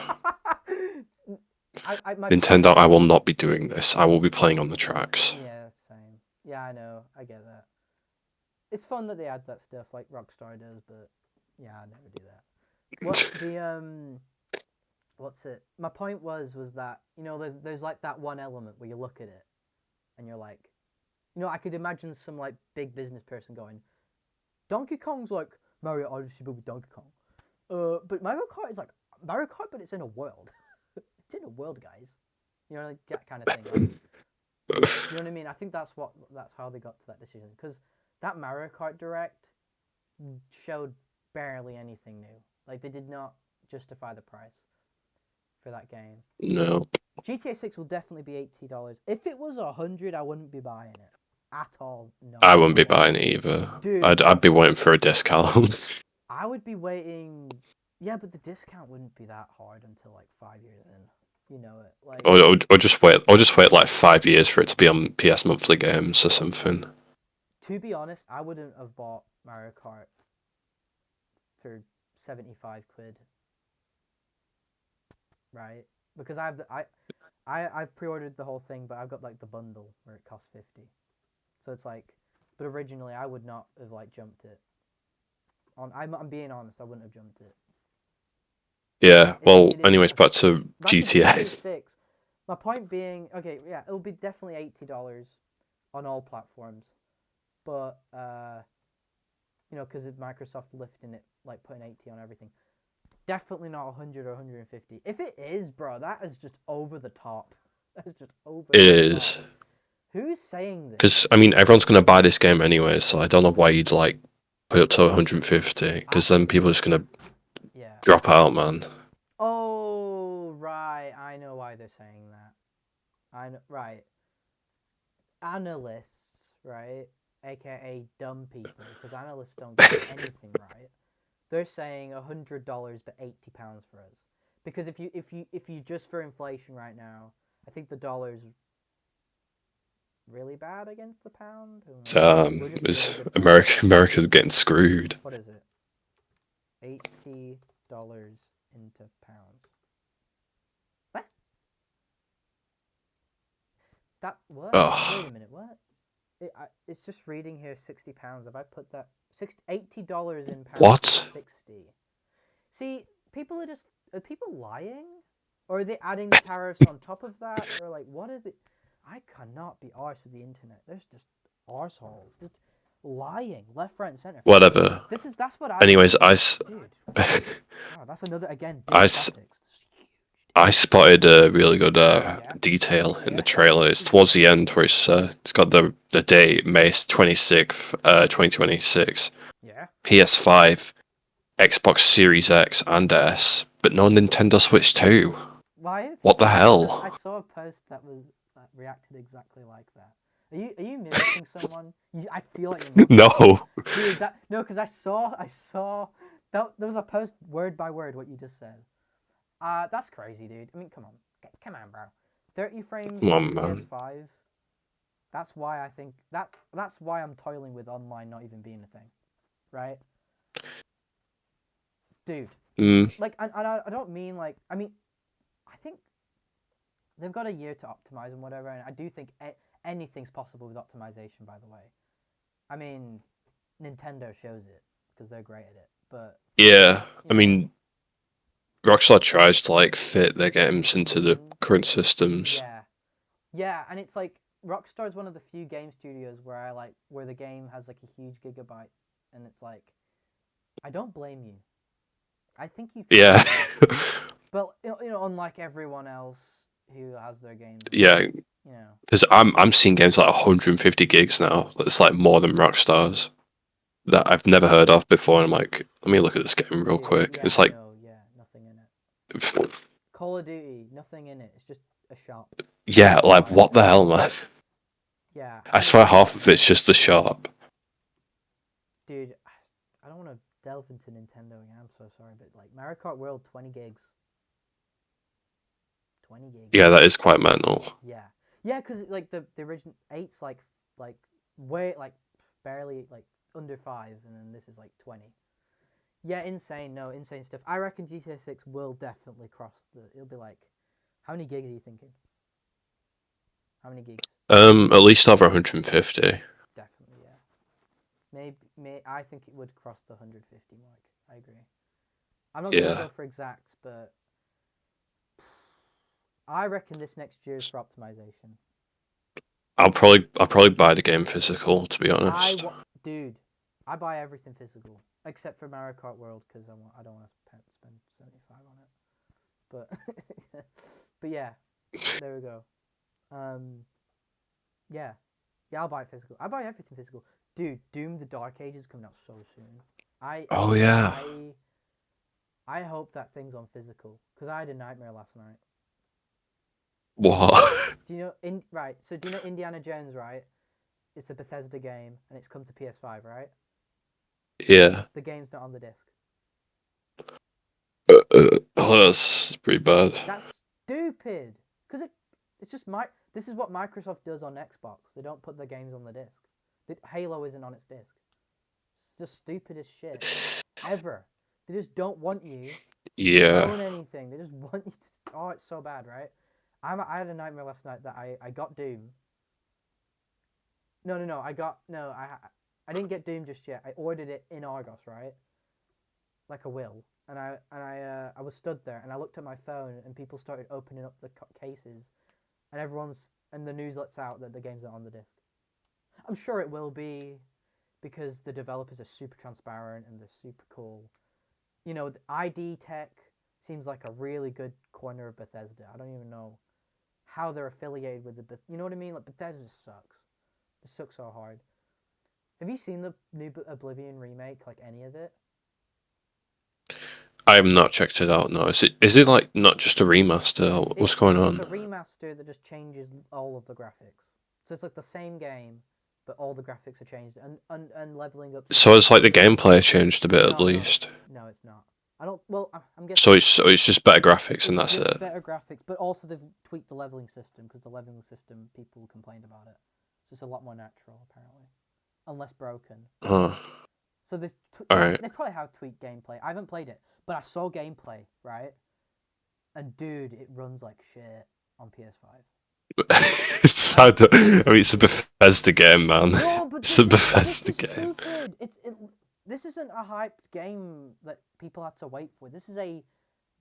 S2: My
S1: Nintendo, I will not be doing this. I will be playing on the tracks.
S2: Yeah, same. Yeah, I know. I get that. It's fun that they add that stuff like Rockstar does, but yeah, I never do that. What the what's it? My point was that, you know, there's like that one element where you look at it and you're like, you know, I could imagine some like big business person going, Donkey Kong's like Mario Odyssey but with Donkey Kong. But Mario Kart is like Mario Kart but it's in a world. It's in a world, guys. You know, like that kind of thing. Like, you know what I mean? I think that's how they got to that decision, because that Mario Kart Direct showed barely anything new. Like, they did not justify the price for that game.
S1: No.
S2: GTA 6 will definitely be $80. If it was $100, I wouldn't be buying it at all. No,
S1: I wouldn't be buying it either.
S2: dude.
S1: I'd be waiting for a discount.
S2: I would be waiting. Yeah, but the discount wouldn't be that hard until like 5 years in. You know it, like.
S1: or just wait. Or just wait like 5 years for it to be on PS monthly games or something.
S2: To be honest, I wouldn't have bought Mario Kart for 75 quid. Right? Because I've pre-ordered the whole thing, but I've got like the bundle where it costs 50. So it's like, but originally I would not have like jumped it. I'm being honest, I wouldn't have jumped it.
S1: Yeah. Well, anyways, back to
S2: back
S1: GTA.
S2: To GTA 6. My point being, okay, yeah, it'll be definitely $80 on all platforms, but you know, because of Microsoft lifting it, like putting 80 on everything. Definitely not 100 or 150. If it is, bro, that is just over the top. That's just over
S1: It
S2: the
S1: is.
S2: top. Who's saying this?
S1: Because I mean, everyone's gonna buy this game anyway, so I don't know why you'd like put it up to 150. Because then people are just gonna drop out, man.
S2: Oh, right. I know why they're saying that. I know, right. Analysts, right, aka dumb people, because analysts don't get anything right. They're saying $100 but £80 for us, because if you just for inflation right now, I think the dollar's really bad against the pound.
S1: Is America's getting screwed.
S2: What is it? $80 into pounds. What? That what?
S1: Oh.
S2: Wait a minute. What? It's just reading here £60. Have I put that $80 in pounds?
S1: What?
S2: 60. See, are people lying? Or are they adding the tariffs on top of that? Or like, what is it? I cannot be arsed with the internet. There's just arseholes. Just lying left, right, and center.
S1: Whatever.
S2: That's what I.
S1: Anyways,
S2: dude. God, that's another again.
S1: I spotted a really good detail in the trailer. It's towards the end where it's got the date, May 26th, 2026.
S2: Yeah.
S1: PS5, Xbox Series X and S, but no Nintendo Switch 2.
S2: Why?
S1: What the hell?
S2: I saw a post that reacted exactly like that. Are you mimicking someone? I feel like you're not.
S1: No.
S2: Dude, no, because I saw that there was a post word by word what you just said. That's crazy, dude. I mean, come on, bro. 30 frames on PS5. That's why I think that's why I'm toiling with online not even being a thing, right? Dude, like, and I don't mean like, I mean, I think they've got a year to optimize and whatever, and I do think anything's possible with optimization. By the way, I mean, Nintendo shows it because they're great at it, but
S1: yeah, I mean, Rockstar tries to like fit their games into the current systems.
S2: Yeah, and it's like Rockstar is one of the few game studios where the game has like a huge gigabyte, and it's like, I don't blame you. I think you.
S1: Yeah.
S2: But you know, unlike everyone else, who has their games.
S1: Yeah,
S2: You know.
S1: because I'm seeing games like 150 gigs now. It's like more than Rockstar's that I've never heard of before. And I'm like, let me look at this game real quick.
S2: Yeah,
S1: It's
S2: I
S1: like,
S2: know. Yeah, nothing in it. Call of Duty, nothing in it. It's just a shop.
S1: yeah, like
S2: Right.
S1: what the hell, man?
S2: Yeah,
S1: I swear half of it's just the shop.
S2: dude, I don't want to delve into Nintendo again. I'm so sorry, but like Mario Kart World, 20 gigs. 20 gigs.
S1: Yeah, that is quite mental.
S2: Yeah, yeah, because like the original eight's like way like barely like under 5, and then this is like 20. Yeah, insane. No, insane stuff. I reckon GTA 6 will definitely cross the. It'll be like, how many gigs are you thinking? How many gigs?
S1: At least over 150.
S2: Definitely, yeah. Maybe I think it would cross the 150 mark. I agree. I'm not gonna
S1: Yeah,
S2: go for exacts, but I reckon this next year is for optimization.
S1: I'll probably buy the game physical, to be honest.
S2: Dude, I buy everything physical except for Mario Kart World because I don't want to spend 75 on it. But but yeah, there we go. Yeah, yeah, I'll buy it physical. I buy everything physical. Dude, Doom: The Dark Ages coming out so soon.
S1: Oh yeah.
S2: I hope that thing's on physical because I had a nightmare last night.
S1: What?
S2: Do you know right? So do you know Indiana Jones, right? It's a Bethesda game and it's come to PS5, right?
S1: Yeah.
S2: The game's not on the disc.
S1: Oh, that's pretty bad.
S2: That's stupid. Because it's just this is what Microsoft does on Xbox. They don't put their games on the disc. Halo isn't on its disc. It's just stupid as shit. Ever. They just don't want you to own
S1: Yeah.
S2: anything. They just want you to. Oh, it's so bad, right? I had a nightmare last night that I got Doom. No. I didn't get Doom just yet. I ordered it in Argos, right? Like a will. I was stood there and I looked at my phone and people started opening up the cases and the news lets out that the game's not on the disc. I'm sure it will be because the developers are super transparent and they're super cool. You know, the ID Tech seems like a really good corner of Bethesda. I don't even know how they're affiliated with you know what I mean? Like Bethesda sucks. It sucks so hard. Have you seen the new Oblivion remake? Like any of it?
S1: I have not checked it out. No, is it like not just a remaster? What's going
S2: It's
S1: on?
S2: a remaster that just changes all of the graphics. So it's like the same game, but all the graphics are changed and leveling up.
S1: So it's like the gameplay changed a bit at
S2: No,
S1: least.
S2: no, it's not. I don't. Well, I'm
S1: So
S2: guessing
S1: it's just better graphics and
S2: it's
S1: that's
S2: just
S1: it.
S2: better graphics, but also they've tweaked the leveling system because the leveling system people complained about it. So it's a lot more natural apparently, unless broken.
S1: Huh.
S2: So
S1: All right.
S2: they probably have tweaked gameplay. I haven't played it, but I saw gameplay, right? And dude, it runs like shit on PS5.
S1: It's sad. I mean, it's a Bethesda game, man.
S2: No, but
S1: It's a
S2: this
S1: Bethesda
S2: is
S1: game.
S2: stupid. This isn't a hyped game that people had to wait for. This is a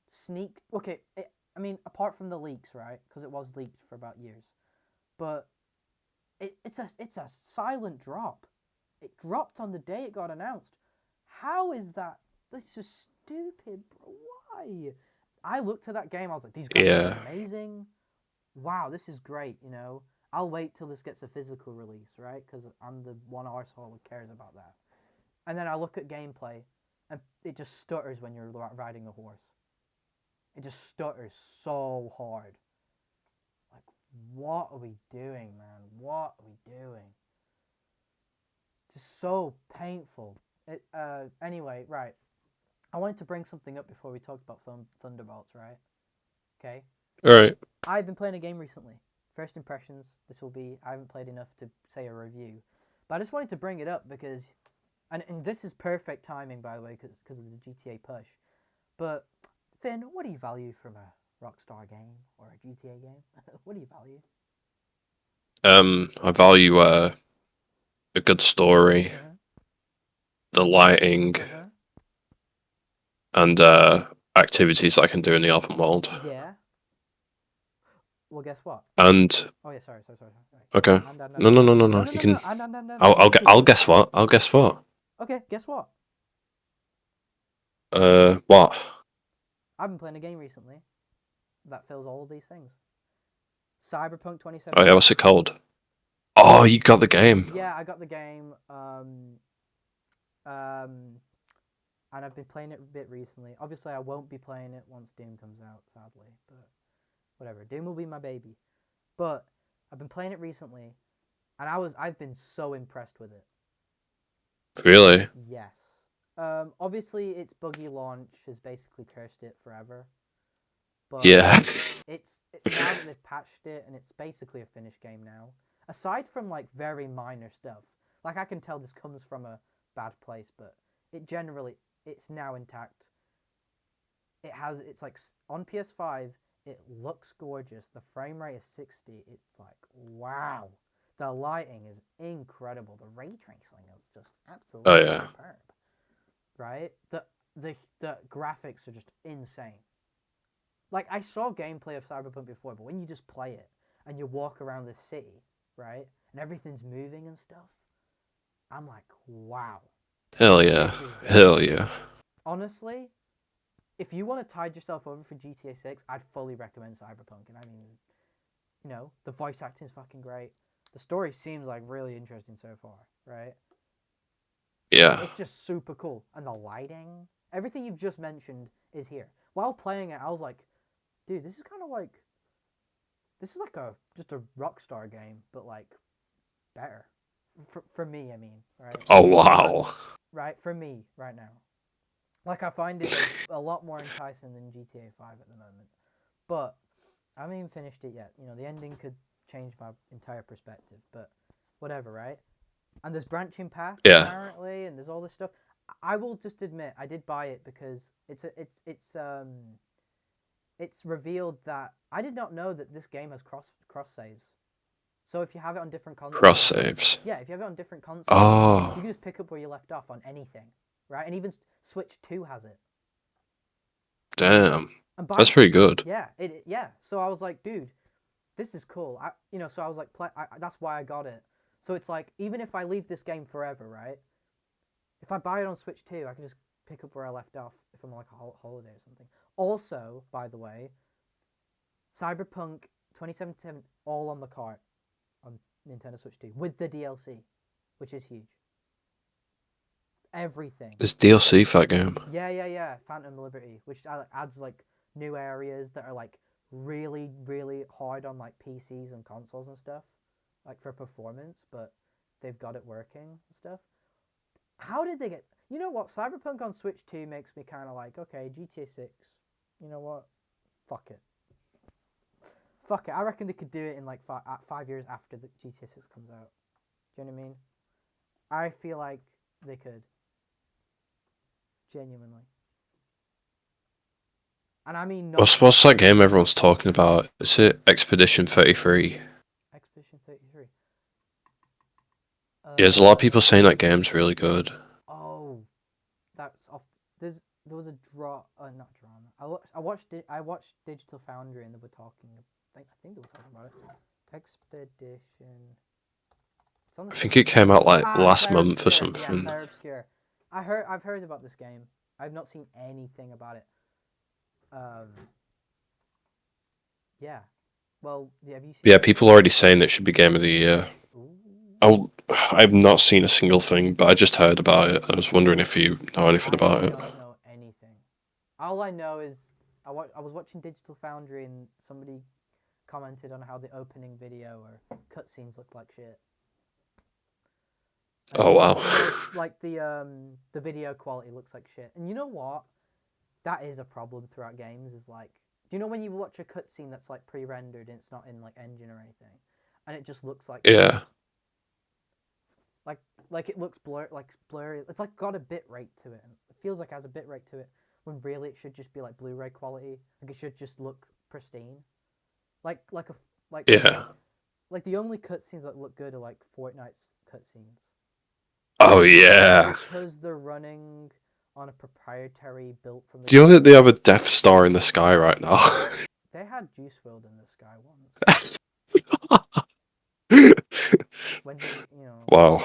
S2: sneak. Okay, I mean, apart from the leaks, right? Because it was leaked for about years, but it's a silent drop. It dropped on the day it got announced. How is that? This is stupid, bro. Why? I looked at that game. I was like, these graphics
S1: Yeah.
S2: are amazing. Wow, this is great. You know, I'll wait till this gets a physical release, right? Because I'm the one arsehole who cares about that. And then I look at gameplay, and it just stutters when you're riding a horse. It just stutters so hard. Like, what are we doing, man? What are we doing? Just so painful. Anyway, right. I wanted to bring something up before we talked about Thunderbolts, right? Okay.
S1: All right.
S2: I've been playing a game recently. First impressions. This will be. I haven't played enough to say a review, but I just wanted to bring it up because, and this is perfect timing, by the way, because of the GTA push. But Finn, what do you value from a Rockstar game or a GTA game? What do you value?
S1: I value a good story,
S2: Uh-huh.
S1: the lighting,
S2: Uh-huh.
S1: and activities that I can do in the open world.
S2: Yeah. Well, guess what?
S1: And
S2: Oh yeah, sorry.
S1: okay.
S2: And,
S1: No, no, no, no,
S2: no,
S1: no.
S2: no,
S1: You
S2: no,
S1: can.
S2: no, and,
S1: I'll
S2: keep
S1: I'll
S2: going.
S1: guess what. I'll guess what.
S2: Okay, guess what?
S1: What?
S2: I've been playing a game recently that fills all of these things. Cyberpunk
S1: Oh yeah,
S2: 2077.
S1: what's it called? Oh, you got the game.
S2: Yeah, I got the game. And I've been playing it a bit recently. Obviously, I won't be playing it once Doom comes out, sadly. But whatever, Doom will be my baby. But I've been playing it recently, and I've been so impressed with it.
S1: Really?
S2: Yes. Obviously, its buggy launch has basically cursed it forever. But
S1: Yeah.
S2: now that they've patched it, and it's basically a finished game now. Aside from like very minor stuff, like I can tell this comes from a bad place, but it's now intact. It's like on PS5, it looks gorgeous. The frame rate is 60. It's like wow. The lighting is incredible. The ray tracing is just absolutely
S1: Oh yeah.
S2: superb. Right? The graphics are just insane. Like I saw gameplay of Cyberpunk before, but when you just play it and you walk around the city, right, and everything's moving and stuff, I'm like, wow.
S1: Hell yeah. Hell yeah.
S2: Honestly, if you want to tide yourself over for GTA 6, I'd fully recommend Cyberpunk. And I mean, you know, the voice acting is fucking great. The story seems like really interesting so far, right?
S1: Yeah.
S2: It's just super cool. And the lighting, everything you've just mentioned is here. While playing it, I was like, dude, this is like just a Rockstar game, but like better. For me, I mean, right?
S1: Oh wow.
S2: Right, for me, right now. Like, I find it a lot more enticing than GTA 5 at the moment. But I haven't even finished it yet. You know, the ending could change my entire perspective, but whatever, right? And there's branching paths,
S1: Yeah.
S2: apparently, and there's all this stuff. I will just admit, I did buy it because it's revealed that I did not know that this game has cross saves. So if you have it on different consoles,
S1: Cross saves.
S2: yeah, if you have it on different consoles,
S1: Oh.
S2: you can just pick up where you left off on anything, right? And even Switch 2 has it.
S1: Damn.
S2: And
S1: That's pretty good.
S2: yeah. So I was like, dude, this is cool. So I was like, that's why I got it. So it's like, even if I leave this game forever, right? If I buy it on Switch 2, I can just pick up where I left off if I'm on like a holiday or something. Also, by the way, Cyberpunk 2077 all on the cart on Nintendo Switch 2 with the DLC, which is huge. Everything.
S1: There's DLC for that game.
S2: Yeah. Phantom Liberty, which adds like new areas that are like really, really hard on like PCs and consoles and stuff, like for performance, but they've got it working and stuff. How did they get? You know what? Cyberpunk on Switch 2 makes me kind of like, okay, GTA 6. You know what? Fuck it. Fuck it. I reckon they could do it in like 5 years after the GTA 6 comes out. Do you know what I mean? I feel like they could. Genuinely. And I mean,
S1: What's that game everyone's talking about? Is it Expedition 33?
S2: Expedition 33.
S1: Yeah, there's a lot of people saying that game's really good.
S2: Oh, that's off. There was a not drama. I watched Digital Foundry and they were talking. I think they were talking about it. Expedition.
S1: I think it came out like last
S2: Claire
S1: month
S2: Obscure.
S1: or something.
S2: Yeah, Claire Obscure. I've heard about this game. I've not seen anything about it. Yeah. Well, have you seen?
S1: Yeah, people are already saying it should be Game of the Year. I've not seen a single thing, but I just heard about it. I was wondering if you know anything about it.
S2: I don't know anything. All I know is I was watching Digital Foundry and somebody commented on how the opening video or cutscenes looked like shit.
S1: Oh wow.
S2: Like the video quality looks like shit. And you know what? That is a problem throughout games. Is like, do you know when you watch a cutscene that's like pre-rendered and it's not in like engine or anything, and it just looks like
S1: Yeah.
S2: Like it looks blurry. It's like got a bit rate to it. And it feels like it has a bit rate to it when really it should just be like Blu-ray quality. Like it should just look pristine. Like
S1: Yeah.
S2: Like the only cutscenes that look good are like Fortnite's cutscenes.
S1: Oh yeah.
S2: Because they're running on a proprietary built from the.
S1: Do you know that they have a Death Star in the sky right now?
S2: They had Juice WRLD in the sky once. When you know.
S1: Wow.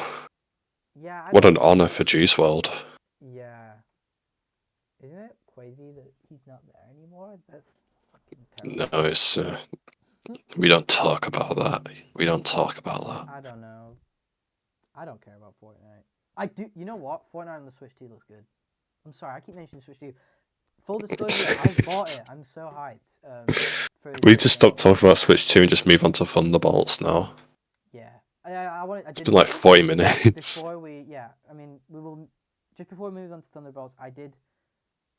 S2: Yeah.
S1: What an honor for Juice WRLD.
S2: Yeah. Isn't it crazy that he's not there anymore? That's fucking terrible.
S1: No, We don't talk about that. We don't talk about that.
S2: I don't know. I don't care about Fortnite. I do. You know what? Fortnite on the Switch 2 looks good. I'm sorry, I keep mentioning Switch 2. Full disclosure, I've bought it. I'm so hyped. For
S1: We need to stop
S2: GTA.
S1: talking about Switch 2 and just move on to Thunderbolts now.
S2: Yeah. I wanted. I
S1: It's
S2: did.
S1: been like 40 minutes.
S2: Before we, yeah. I mean, we will. Just before we move on to Thunderbolts, I did.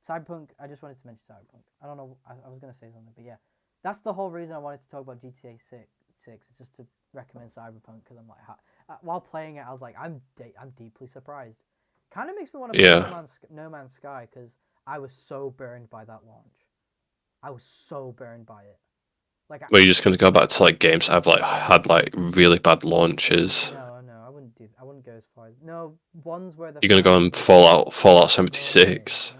S2: Cyberpunk. I just wanted to mention Cyberpunk. I don't know. I was gonna say something, but yeah, that's the whole reason I wanted to talk about GTA 6. It's just to recommend Cyberpunk because I'm like, while playing it, I was like, I'm deeply surprised. Kind of makes me want to play
S1: Yeah.
S2: No Man's Sky because I was so burned by that launch. I was so burned by it. Like,
S1: Were you just going to go back to like games that have like had like really bad launches?
S2: no, I wouldn't do. I wouldn't go as far as no ones where the
S1: You're going to go on
S2: fans.
S1: Fallout
S2: No way.
S1: 76.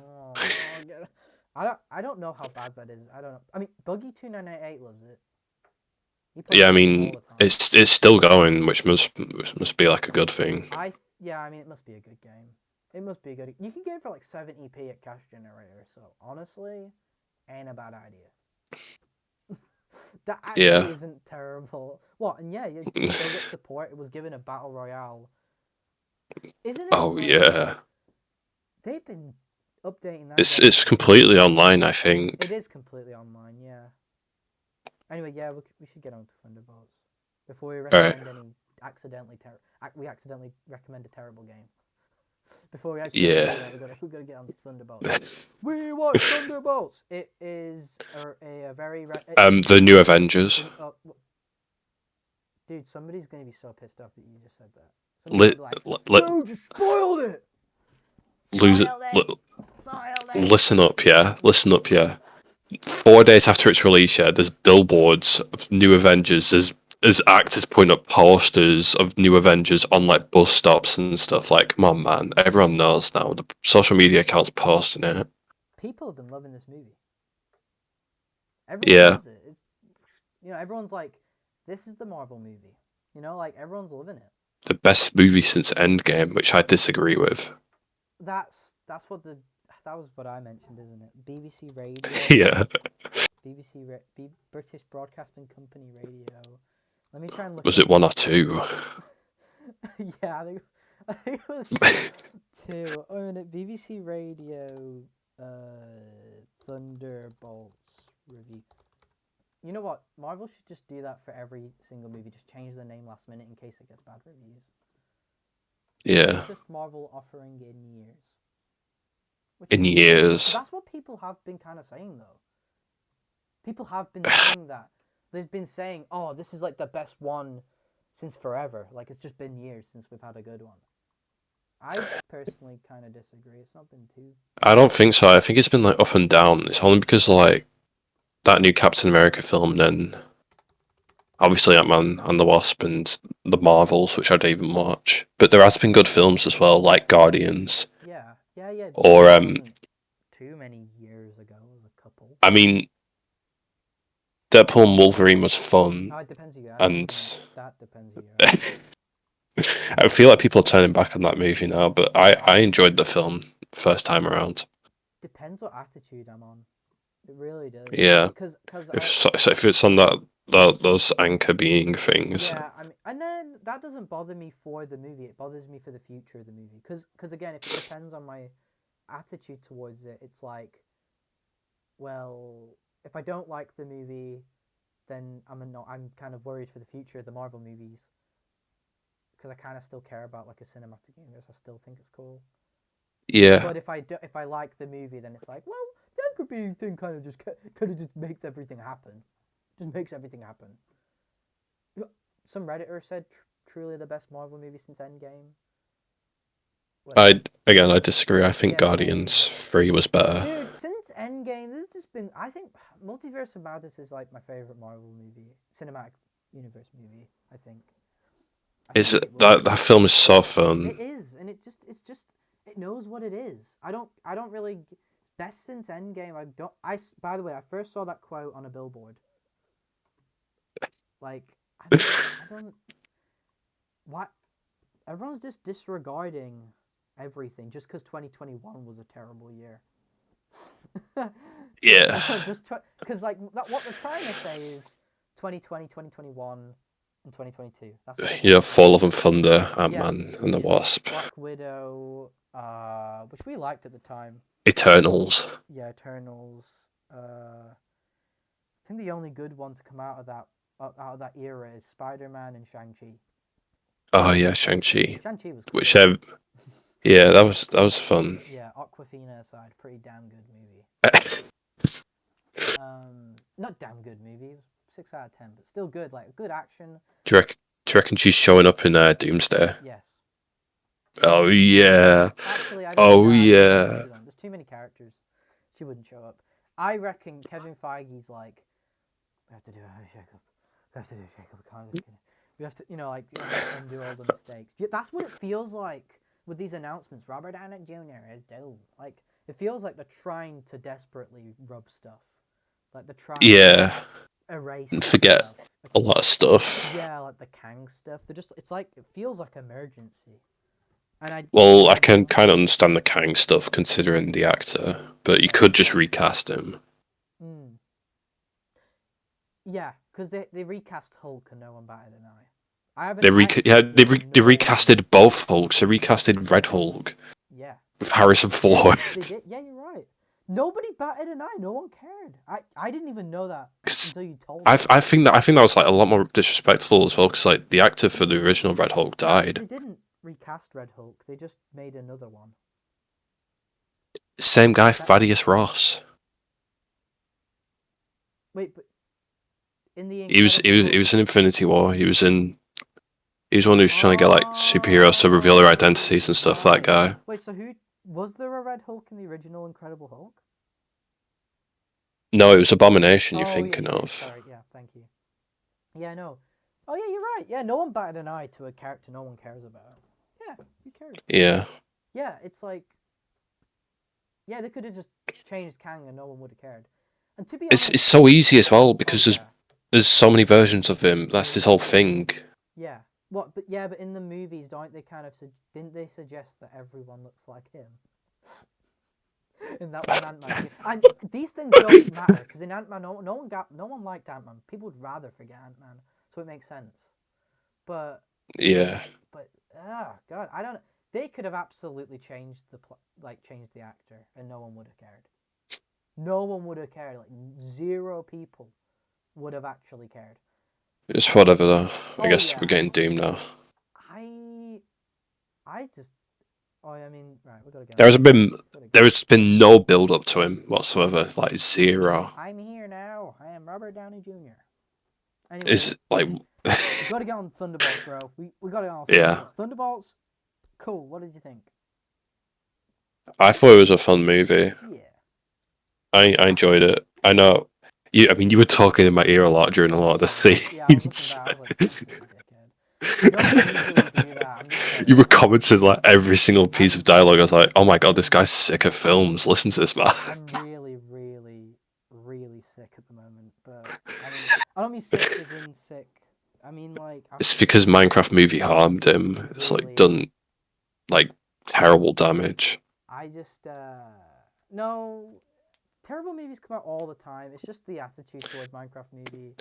S2: I don't know how bad that is. I don't know. I mean, Buggy2988 loves it. He plays
S1: Yeah, I
S2: it all
S1: mean
S2: the time.
S1: it's still going, which must be like a good thing.
S2: I mean, it must be a good game. It must be a good. You can get it for like 70p at Cash Generator. So honestly, ain't a bad idea. That actually
S1: Yeah.
S2: isn't terrible. What? And yeah, you still get support. It was given a battle royale. Isn't it?
S1: Oh
S2: like,
S1: yeah.
S2: They've been updating that.
S1: It's completely online, I think.
S2: It is completely online, yeah. Anyway, yeah, we should get on to Thunderbolts before we recommend any we accidentally recommend a terrible game. Before we actually do that, we're gonna get on to Thunderbolts. We watch Thunderbolts. It is a very
S1: The new Avengers.
S2: Dude, somebody's gonna be so pissed off that you just said that.
S1: No,
S2: just spoiled it.
S1: Lose it. Listen up, yeah. Listen up, yeah. 4 days after its release, yeah, there's billboards of New Avengers. There's actors putting up posters of New Avengers on like bus stops and stuff. Like, come on, man. Everyone knows now. The social media accounts posting it.
S2: People have been loving this movie.
S1: Yeah.
S2: Loves it. Everyone's like, this is the Marvel movie. Like everyone's loving it.
S1: The best movie since Endgame, which I disagree with.
S2: That was what I mentioned, isn't it? BBC Radio.
S1: Yeah.
S2: British Broadcasting Company Radio. Let me try and look.
S1: Was it 1 or 2?
S2: Yeah, I think it was 2. Oh, minute, BBC Radio. Thunderbolts review. You know what? Marvel should just do that for every single movie. Just change the name last minute in case it gets bad reviews.
S1: Yeah.
S2: Just Marvel offering in years.
S1: In years.
S2: That's what people have been kind of saying, though. People have been saying that. They've been saying, oh, this is like the best one since forever. Like, it's just been years since we've had a good one. I personally kind of disagree. It's not been too...
S1: I don't think so. I think it's been like up and down. It's only because like that new Captain America film, then obviously Ant-Man and the Wasp and the Marvels, which I don't even watch. But there has been good films as well, like Guardians.
S2: Yeah.
S1: Or
S2: too many years ago, a couple.
S1: I mean, Deadpool and Wolverine was fun.
S2: Oh, it depends who you ask.
S1: And
S2: that depends who you ask.
S1: I feel like people are turning back on that movie now, but I enjoyed the film first time around.
S2: Depends what attitude I'm on. It really does.
S1: Yeah.
S2: Because
S1: if it's on those anchor being things.
S2: Yeah, I mean, and then that doesn't bother me for the movie. It bothers me for the future of the movie. Because again, if it depends on my attitude towards it, it's like, well, if I don't like the movie, then I'm kind of worried for the future of the Marvel movies. Because I kind of still care about like a cinematic universe. I still think it's cool.
S1: Yeah.
S2: But if I like the movie, then it's like, well, that could be thing kind of just makes everything happen. Just makes everything happen. Some Redditor said truly the best Marvel movie since Endgame.
S1: I disagree. I think
S2: Yeah,
S1: Guardians 3 was better.
S2: Dude, since Endgame, there's just been, I think Multiverse of Madness is like my favorite Marvel movie, cinematic universe movie. I think.
S1: That film is so fun.
S2: It is, and it knows what it is. I don't really best since Endgame. By the way, I first saw that quote on a billboard. Like I don't. What? Everyone's just disregarding everything just because 2021 was a terrible year.
S1: Yeah.
S2: Just because like what they're trying to say is 2020, 2021, and 2022. That's what they
S1: Yeah,
S2: came
S1: Thor:
S2: out.
S1: Love and Thunder,
S2: Yeah,
S1: Ant-Man and the
S2: yeah.
S1: Wasp,
S2: Black Widow, which we liked at the time.
S1: Eternals.
S2: Yeah, Eternals. I think the only good one to come out of that era is Spider-Man and Shang-Chi.
S1: Oh yeah, Shang-Chi.
S2: Shang-Chi was
S1: Which,
S2: cool.
S1: yeah, that was fun.
S2: Yeah, Aquafina aside, pretty damn good movie. Not damn good movie. It was 6 out of 10, but still good. Like good action.
S1: Do you reckon she's showing up in Doomsday?
S2: Yes.
S1: Oh yeah.
S2: Actually, I don't think
S1: Oh
S2: that actually
S1: yeah.
S2: she won't. There's too many characters. She wouldn't show up. I reckon Kevin Feige's like, we have to do a shake-up. We have to do a shake-up. We can't just get it. We have to, undo all the mistakes. That's what it feels like with these announcements. Robert Downey Jr. is dope. Like, it feels like they're trying to desperately rub stuff. Like, they're trying
S1: Yeah.
S2: to erase
S1: And
S2: some
S1: forget
S2: stuff.
S1: a lot of stuff.
S2: Yeah, like the Kang stuff. It's like, it feels like emergency. And I
S1: Well, I
S2: don't
S1: can
S2: know.
S1: kind of understand the Kang stuff considering the actor, but you could just recast him.
S2: Mm. Yeah, because they recast Hulk and no one batted an eye. I haven't.
S1: They
S2: I haven't
S1: yeah,
S2: seen it,
S1: they
S2: no one.
S1: recasted both Hulks. They recasted Red Hulk
S2: Yeah.
S1: with Harrison Ford.
S2: They did. Yeah, you're right. Nobody batted an eye. No one cared. I didn't even know that until you told me.
S1: I think that was like a lot more disrespectful as well because like the actor for the original Red Hulk died.
S2: They didn't recast Red Hulk. They just made another one.
S1: Same guy, Thaddeus Ross.
S2: Wait, but in the
S1: He was he
S2: Incredible
S1: was he
S2: Hulk.
S1: was in Infinity War. He was one who's trying to get like superheroes to reveal their identities and stuff. That
S2: Right.
S1: guy.
S2: Wait, so who was there a Red Hulk in the original Incredible Hulk?
S1: No, it was Abomination you're
S2: Oh,
S1: thinking
S2: yes,
S1: of.
S2: sorry, yeah, thank you. Yeah, no. Oh, yeah, you're right. Yeah, no one batted an eye to a character no one cares about. Yeah, who cares?
S1: Yeah.
S2: Yeah, it's like, yeah, they could have just changed Kang and no one would have cared. And to be honest,
S1: It's so easy as well because
S2: yeah,
S1: there's so many versions of him. That's his whole thing.
S2: yeah. But in the movies, don't they kind of didn't they suggest that everyone looks like him? In that one Ant-Man. And these things don't matter because in Ant-Man, no one liked Ant-Man. People would rather forget Ant-Man, so it makes sense. But
S1: Yeah.
S2: God, I don't. They could have absolutely changed changed the actor, and no one would have cared. No one would have cared. Like 0 people would have actually cared.
S1: It's whatever though. I
S2: Oh
S1: guess
S2: yeah.
S1: we're getting Doom now.
S2: I just. Oh, I mean, right. We gotta go.
S1: There's been no build up to him whatsoever. Like zero.
S2: I'm here now. I am Robert Downey Jr. Anyway,
S1: It's like
S2: we gotta get on Thunderbolts, bro. We gotta get on
S1: yeah.
S2: Thunderbolts. Thunderbolts, cool. What did you think?
S1: I thought it was a fun movie.
S2: Yeah.
S1: I enjoyed it. I know. I mean, you were talking in my ear a lot during a lot of the scenes.
S2: Yeah, I was looking back. I was like, "Fucking dickhead." You don't usually do that. I'm just saying.
S1: You were commenting like every single piece of dialogue. I was like, oh my god, this guy's sick of films. Listen to this man.
S2: I'm really, really, really sick at the moment. But I don't mean sick as in sick. I mean like.
S1: It's because Minecraft movie harmed him. It's like
S2: Really?
S1: done like terrible damage.
S2: I just no. Terrible movies come out all the time. It's just the attitude towards Minecraft movie.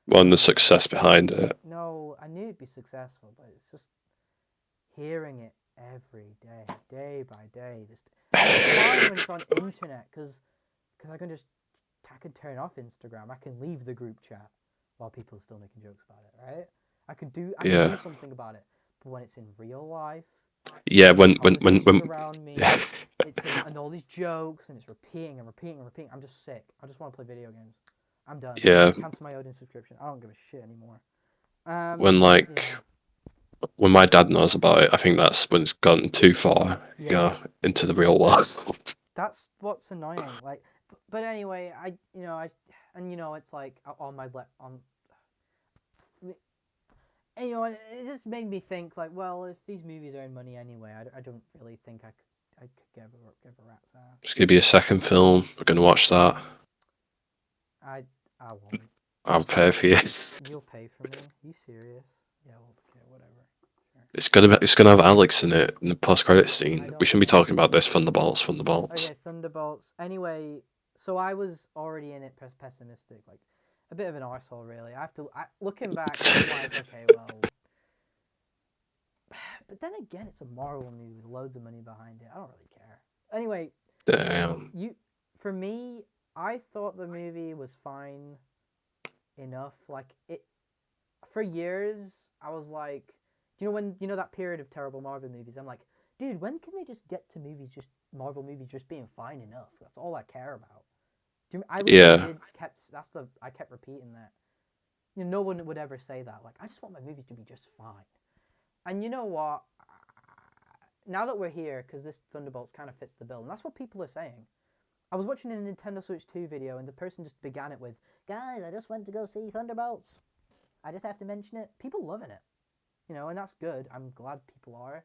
S1: Well, and the success behind it.
S2: No, I knew it'd be successful, but it's just hearing it every day, day by day. It's fine when it's on internet because I can turn off Instagram. I can leave the group chat while people are still making jokes about it, right? I can do something about it. But when it's in real life,
S1: Yeah, when
S2: around me, and all these jokes and it's repeating and repeating and repeating. I'm just sick. I just want to play video games. I'm done.
S1: Yeah.
S2: Cancel my Odin subscription. I don't give a shit anymore.
S1: When my dad knows about it, I think that's when it's gone too far, into the real world.
S2: That's what's annoying. Like, but anyway, it's like on my it just made me think like, well, if these movies earn money anyway, I don't really think I could give a rat's ass.
S1: There's gonna be a second film. We're gonna watch that.
S2: I won't.
S1: I'll pay for you.
S2: You'll pay for me? You serious? Yeah, well, okay, whatever.
S1: Sure. It's gonna have Alex in it in the post-credit scene. We shouldn't be talking about this. Thunderbolts.
S2: Okay, Thunderbolts. Anyway, so I was already in it pessimistic. Like, a bit of an arsehole, really. Looking back, I'm like, okay, well. But then again, it's a Marvel movie with loads of money behind it. I don't really care. Anyway,
S1: Damn.
S2: for me, I thought the movie was fine enough. Like it, for years, I was like, that period of terrible Marvel movies? I'm like, dude, when can they just get to Marvel movies just being fine enough? That's all I care about. I
S1: Yeah.
S2: I kept repeating that. No one would ever say that. Like, I just want my movies to be just fine. And you know what? Now that we're here, because this Thunderbolts kind of fits the bill, and that's what people are saying. I was watching a Nintendo Switch 2 video, and the person just began it with, "Guys, I just went to go see Thunderbolts. I just have to mention it." People loving it, and that's good. I'm glad people are.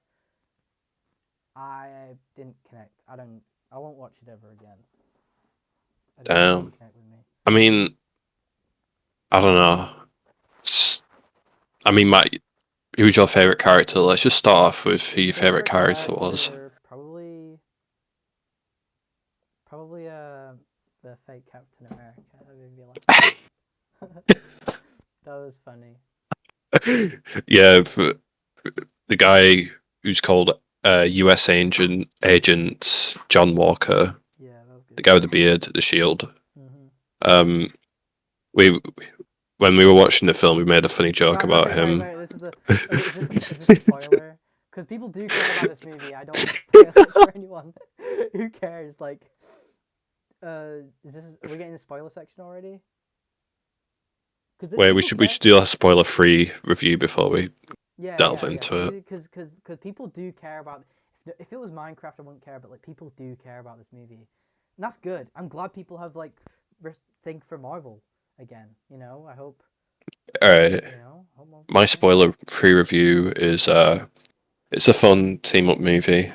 S2: I didn't connect. I won't watch it ever again.
S1: Damn.
S2: Connect with me.
S1: I mean, I don't know. I mean, who's your favorite character? Let's just start off with who your favorite character was.
S2: Probably the fake Captain America. That was funny.
S1: Yeah, the guy who's called U.S. Agent John Walker.
S2: Yeah, that was good.
S1: The guy with the beard, the shield.
S2: Mm-hmm.
S1: We when we were watching the film, we made a funny joke about him.
S2: Right. Is this a spoiler? Because people do care about this movie. I don't want to spoil it for anyone. Who cares? Like, are we getting the spoiler section already?
S1: Wait, we should do a spoiler-free review before we delve into it.
S2: Because people do care about. If it was Minecraft, I wouldn't care, but like people do care about this movie, and that's good. I'm glad people have like think for Marvel again. I hope.
S1: All right. My spoiler-free review is it's a fun team-up movie.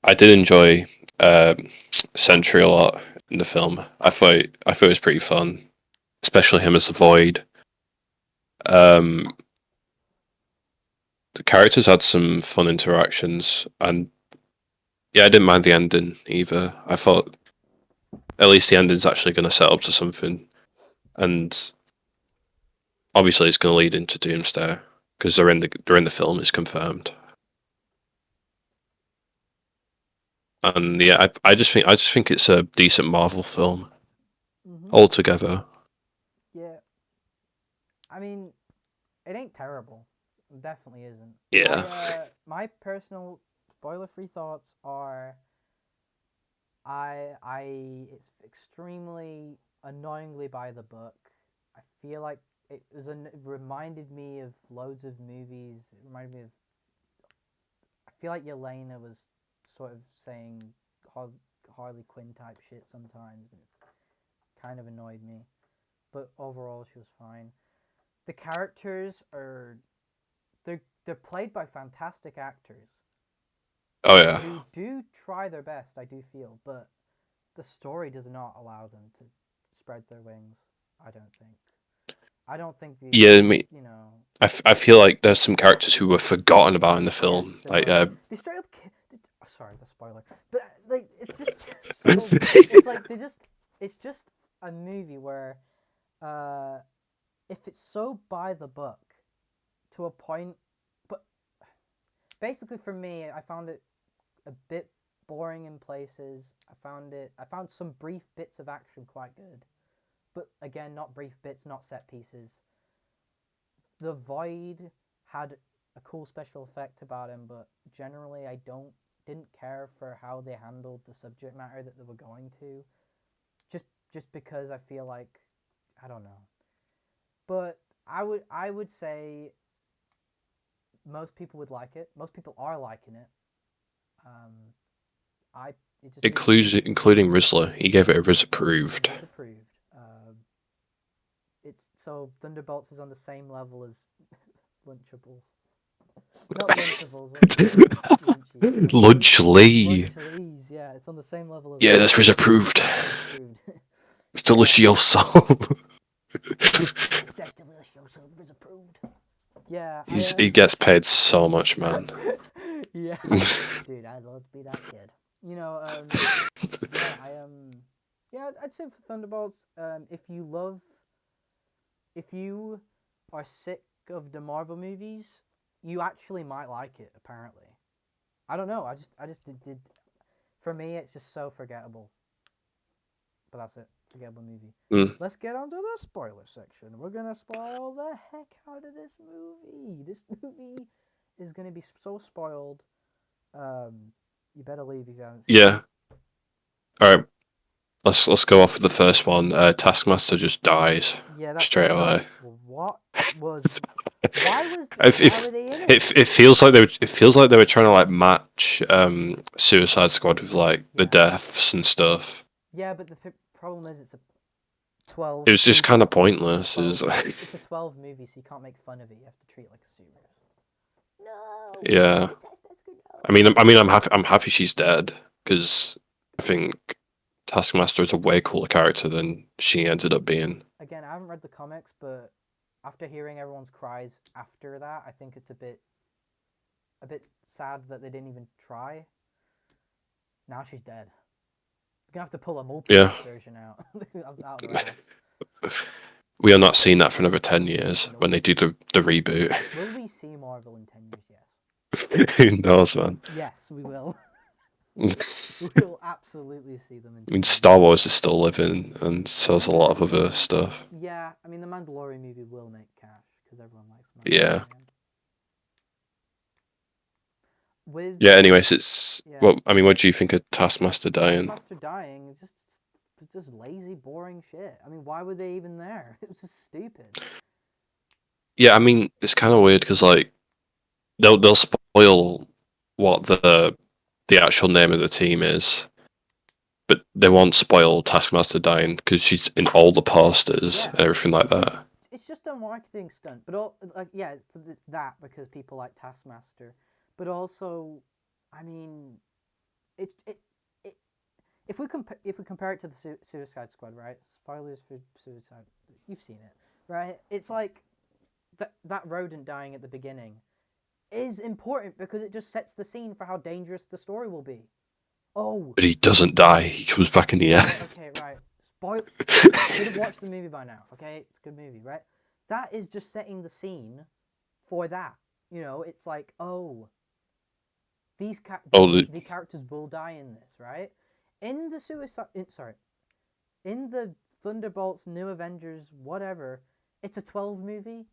S1: I did enjoy Sentry a lot in the film. I thought it was pretty fun, especially him as the Void. The characters had some fun interactions, and yeah, I didn't mind the ending either. I thought at least the ending's actually going to set up to something, and obviously it's going to lead into Doomsday because they're in the film. It's confirmed. And yeah, I just think it's a decent Marvel film altogether.
S2: Yeah, I mean, it ain't terrible. It definitely isn't.
S1: Yeah.
S2: My personal spoiler-free thoughts are, it's extremely annoyingly by the book. I feel like it reminded me of loads of movies. It reminded me of. I feel like Yelena was sort of saying Harley Quinn type shit sometimes, and it kind of annoyed me. But overall, she was fine. The characters they're played by fantastic actors.
S1: Oh yeah.
S2: Who do try their best, I do feel, but the story does not allow them to spread their wings. I don't think the.
S1: Yeah, I mean, I feel like there's some characters who were forgotten about in the film. Like
S2: they straight up. Sorry, it's a spoiler, but like it's just so. It's like It's just a movie where, if it's so by the book, to a point, but basically for me, I found it a bit boring in places. I found some brief bits of action quite good, but again, not brief bits, not set pieces. The Void had a cool special effect about him, but generally I didn't care for how they handled the subject matter that they were going to. Just because I feel like, I don't know. But I would say most people would like it. Most people are liking it.
S1: including Rizzler. He gave it a Riz approved.
S2: Riz approved. It's so Thunderbolts is on the same level as Lunchables. Not Lunchables.
S1: Lunchly.
S2: Lunchleys, yeah, it's on the same level as.
S1: Yeah, that's Riz approved. Delicioso.
S2: That's delicioso. Riz approved. Yeah.
S1: He gets paid so much, man.
S2: Yeah. Dude, I'd love to be that kid. Yeah, Yeah, I'd say for Thunderbolts, if you are sick of the Marvel movies, you actually might like it. Apparently, I don't know. I just did. For me, it's just so forgettable. But that's it. Forgettable movie.
S1: Mm.
S2: Let's get on to the spoiler section. We're gonna spoil the heck out of this movie. This movie is gonna be so spoiled. You better leave if you haven't seen it.
S1: Yeah. All right. Let's go off with the first one. Taskmaster just dies
S2: Yeah, that's
S1: straight away.
S2: what was. Why was why
S1: If
S2: were they in it?
S1: it feels like they were trying to like match Suicide Squad with like the
S2: Yeah.
S1: deaths and stuff.
S2: Yeah, but the problem is it's a 12.
S1: It was just
S2: movie-
S1: kind of pointless.
S2: It's
S1: Is
S2: a 12 movie, so you can't make fun of it. You have to treat it like a serious. No.
S1: yeah. I'm happy. I'm happy she's dead because I think Taskmaster is a way cooler character than she ended up being.
S2: Again, I haven't read the comics, but after hearing everyone's cries after that, I think it's a bit sad that they didn't even try. Now she's dead. You're gonna have to pull a multiverse version out of the ass.
S1: We are not seeing that for another 10 years when they do the reboot.
S2: Will we see Marvel in 10 years? Yes.
S1: Who knows, man?
S2: Yes, we will.
S1: I
S2: We will absolutely see them in 10
S1: mean,
S2: years.
S1: Star Wars is still living, and so is a lot of other stuff.
S2: Yeah, I mean, the Mandalorian movie will make cash because everyone likes
S1: Yeah.
S2: Mandalorian. With
S1: Yeah. Anyways, it's
S2: Yeah.
S1: well. I mean, what do you think of Taskmaster dying?
S2: Taskmaster dying, it's just lazy, boring shit. I mean, why were they even there? It was just stupid.
S1: Yeah, I mean, it's kind of weird because like they'll spoil what the actual name of the team is, but they won't spoil Taskmaster dying because she's in all the posters
S2: Yeah.
S1: and everything like that.
S2: It's just a marketing stunt, but all like yeah, it's that because people like Taskmaster, but also, I mean, it if we compare it to the Suicide Squad, right? Spoilers for Suicide, you've seen it, right? It's like that rodent dying at the beginning is important because it just sets the scene for how dangerous the story will be. Oh,
S1: But he doesn't die. He comes back in the end.
S2: okay, right. Spoil. Should have watched the movie by now. Okay, it's a good movie, right? That is just setting the scene for that. You know, it's like, oh, the characters will die in this, right? In the in the Thunderbolts, New Avengers, whatever, it's a 12 movie.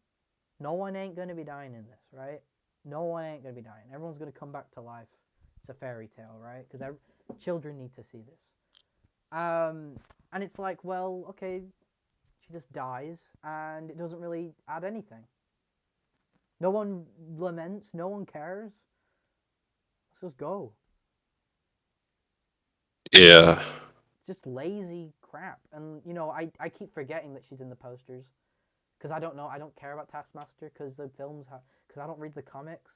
S2: No one ain't gonna be dying in this, right? No one ain't gonna be dying. Everyone's gonna come back to life. It's a fairy tale, right? Because children need to see this. And it's like, well, okay, she just dies, and it doesn't really add anything. No one laments. No one cares. Let's just go.
S1: Yeah.
S2: It's just lazy crap. And, you know, I keep forgetting that she's in the posters. Because I don't know. I don't care about Taskmaster because the films have... Because I don't read the comics.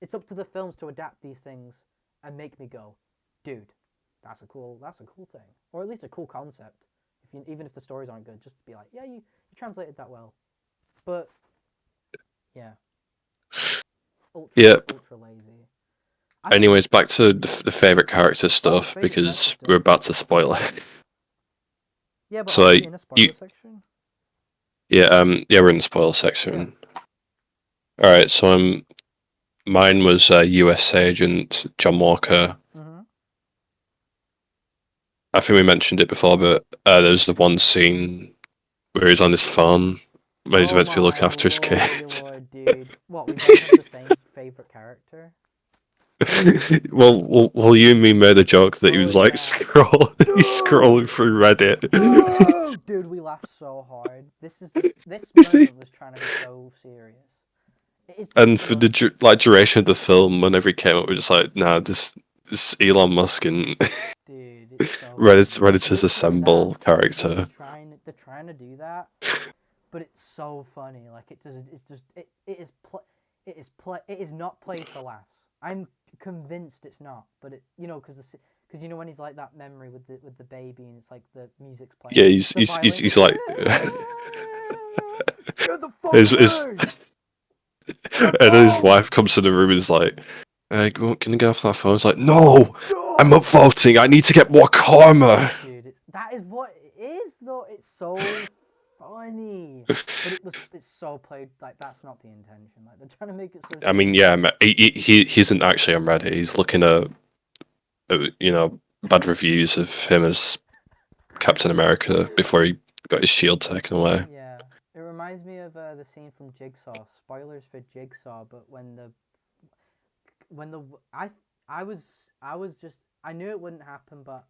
S2: It's up to the films to adapt these things and make me go, dude, that's a cool thing. Or at least a cool concept. Even if the stories aren't good, just be like, yeah, you translated that well. But, yeah. Ultra lazy.
S1: Anyways, back to the favorite character stuff because we're about to spoil it.
S2: Yeah, but
S1: so
S2: are we in a spoiler section?
S1: Yeah, we're in the spoiler section. Yeah. All right, so mine was U.S. Agent John Walker.
S2: Mm-hmm.
S1: I think we mentioned it before, but there's the one scene where he's on his phone when he's meant to be looking after his kid.
S2: Lord, dude. What, we both have the same favorite character?
S1: well, you and me made a joke that he was like he's scrolling through Reddit.
S2: No! Dude, we laughed so hard. This moment was trying to be so serious.
S1: And for the duration of the film, whenever he came up, we're just like, nah, this Elon Musk and
S2: dude, it's so
S1: Redditors assemble character.
S2: They're trying to do that, but it's so funny. Like it is not played for laughs. I'm convinced it's not, but because you know when he's like that memory with the baby and it's like the music's playing.
S1: Yeah, he's like.
S2: You're the fucking
S1: and then his wife comes to the room and is like, can you get off that phone? It's like, no, I'm upvoting. I need to get more karma.
S2: Dude, That is what it is, though. It's so funny, but it's so played like that's not the intention. Like they're trying to make it so.
S1: I mean, yeah, he isn't actually on Reddit. He's looking at bad reviews of him as Captain America before he got his shield taken away.
S2: Yeah, it reminds me of the scene from Jigsaw. Spoilers for Jigsaw, but when the I was just I knew it wouldn't happen, but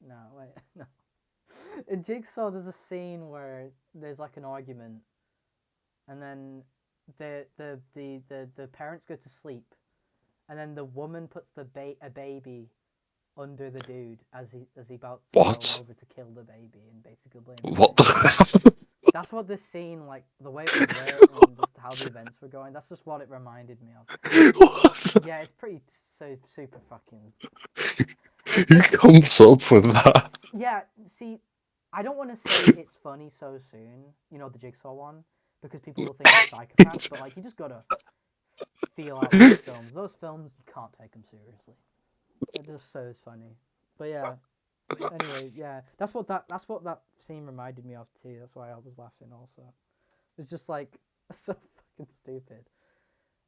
S2: no wait no. In Jigsaw, there's a scene where there's like an argument, and then the parents go to sleep, and then the woman puts a baby under the dude as he about to
S1: What?
S2: go over to kill the baby and basically blame the
S1: What
S2: baby.
S1: the?
S2: That's what this scene, like the way it was lit and just how the events were going. That's just what it reminded me of. Yeah, it's pretty super fucking.
S1: Who comes up with that?
S2: Yeah, see, I don't want to say it's funny so soon. You know, the Jigsaw one, because people will think it's psychopaths. But like, you just gotta feel out those films. Those films, you can't take them seriously. They're just so funny. But yeah. Anyway, yeah, that's what that scene reminded me of too. That's why I was laughing. Also, it's just like so fucking stupid.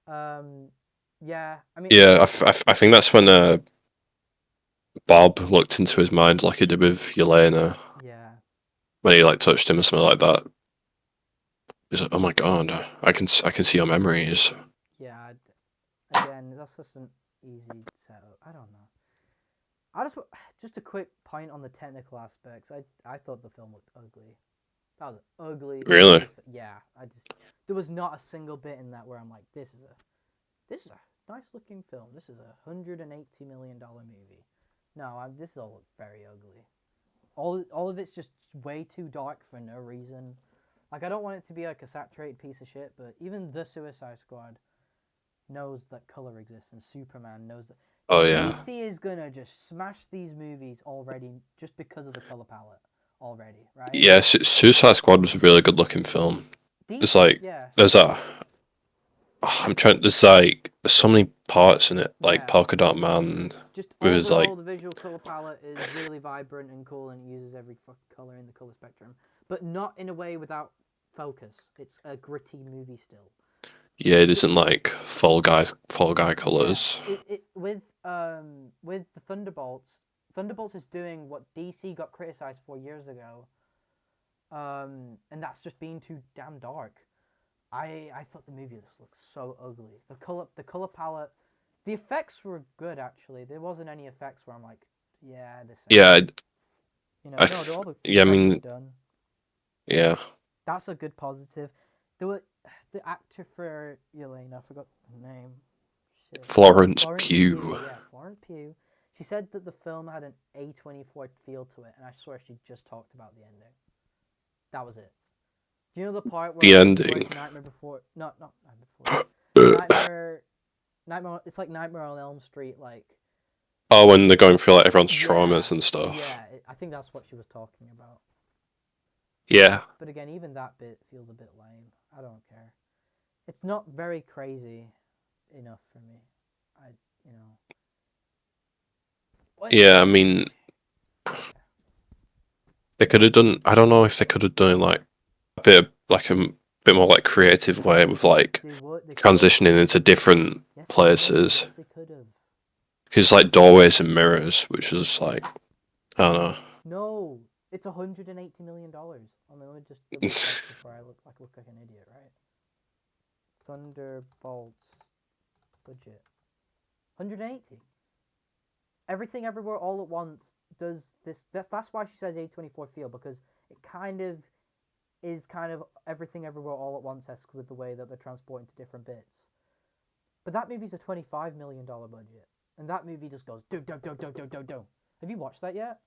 S2: Yeah, I mean,
S1: Yeah, I think that's when Bob looked into his mind like he did with Yelena
S2: yeah,
S1: when he like touched him or something like that. He's like, "Oh my god, I can see your memories."
S2: yeah. Again, that's just an easy setup. I don't know. I just a quick point on the technical aspects. I thought the film looked ugly. That was ugly.
S1: Really?
S2: Yeah, there was not a single bit in that where I'm like, this is a nice looking film. This is $180 million movie. No, this all looks very ugly. All of it's just way too dark for no reason. Like, I don't want it to be like a saturated piece of shit, but even the Suicide Squad knows that color exists, and Superman knows that.
S1: Oh yeah.
S2: DC is gonna just smash these movies already just because of the color palette already, right?
S1: Yeah, Suicide Squad was a really good looking film. It's like
S2: yeah,
S1: there's a there's like so many parts in it, like
S2: yeah.
S1: Polka Dot Man
S2: Just
S1: with his like
S2: overall, the visual color palette is really vibrant and cool, and it uses every fucking color in the color spectrum, but not in a way without focus. It's a gritty movie still.
S1: yeah, it isn't like Fall Guy colors.
S2: Yeah. It with the Thunderbolts. Thunderbolts is doing what DC got criticized for years ago. And that's just being too damn dark. I thought the movie just looked so ugly. The color palette, the effects were good actually. There wasn't any effects where I'm like, yeah, this.
S1: Yeah,
S2: You know, no, all the
S1: yeah, I
S2: effects were
S1: mean,
S2: done.
S1: yeah.
S2: That's a good positive. There were the actor for Yelena, I forgot the name. Shit.
S1: Florence Pugh.
S2: Yeah, Florence Pugh. She said that the film had an A24 feel to it, and I swear she just talked about the ending. That was it. Do you know the part where
S1: The
S2: where
S1: ending.
S2: it's Nightmare Before? Not Nightmare Before. Nightmare. It's like Nightmare on Elm Street. Like.
S1: Oh, when they're going through like everyone's
S2: Yeah,
S1: traumas and stuff.
S2: yeah. I think that's what she was talking about.
S1: Yeah.
S2: But again, even that bit feels a bit lame. I don't care. It's not very crazy enough for me. You know. What?
S1: Yeah, I mean, they could have done. I don't know if they could have done like a bit more like creative way with like
S2: They
S1: transitioning into different
S2: yes,
S1: places.
S2: They could have.
S1: Because like doorways and mirrors, which is like, I don't know.
S2: No, it's $180 million. I mean, let me just double check before I look like an idiot, right? Thunderbolts budget 180. Everything Everywhere All at Once does this. That's why she says A24 feel, because it kind of is Everything Everywhere All at Once-esque with the way that they're transporting to different bits. But that movie's a $25 million budget, and that movie just goes do. Have you watched that yet?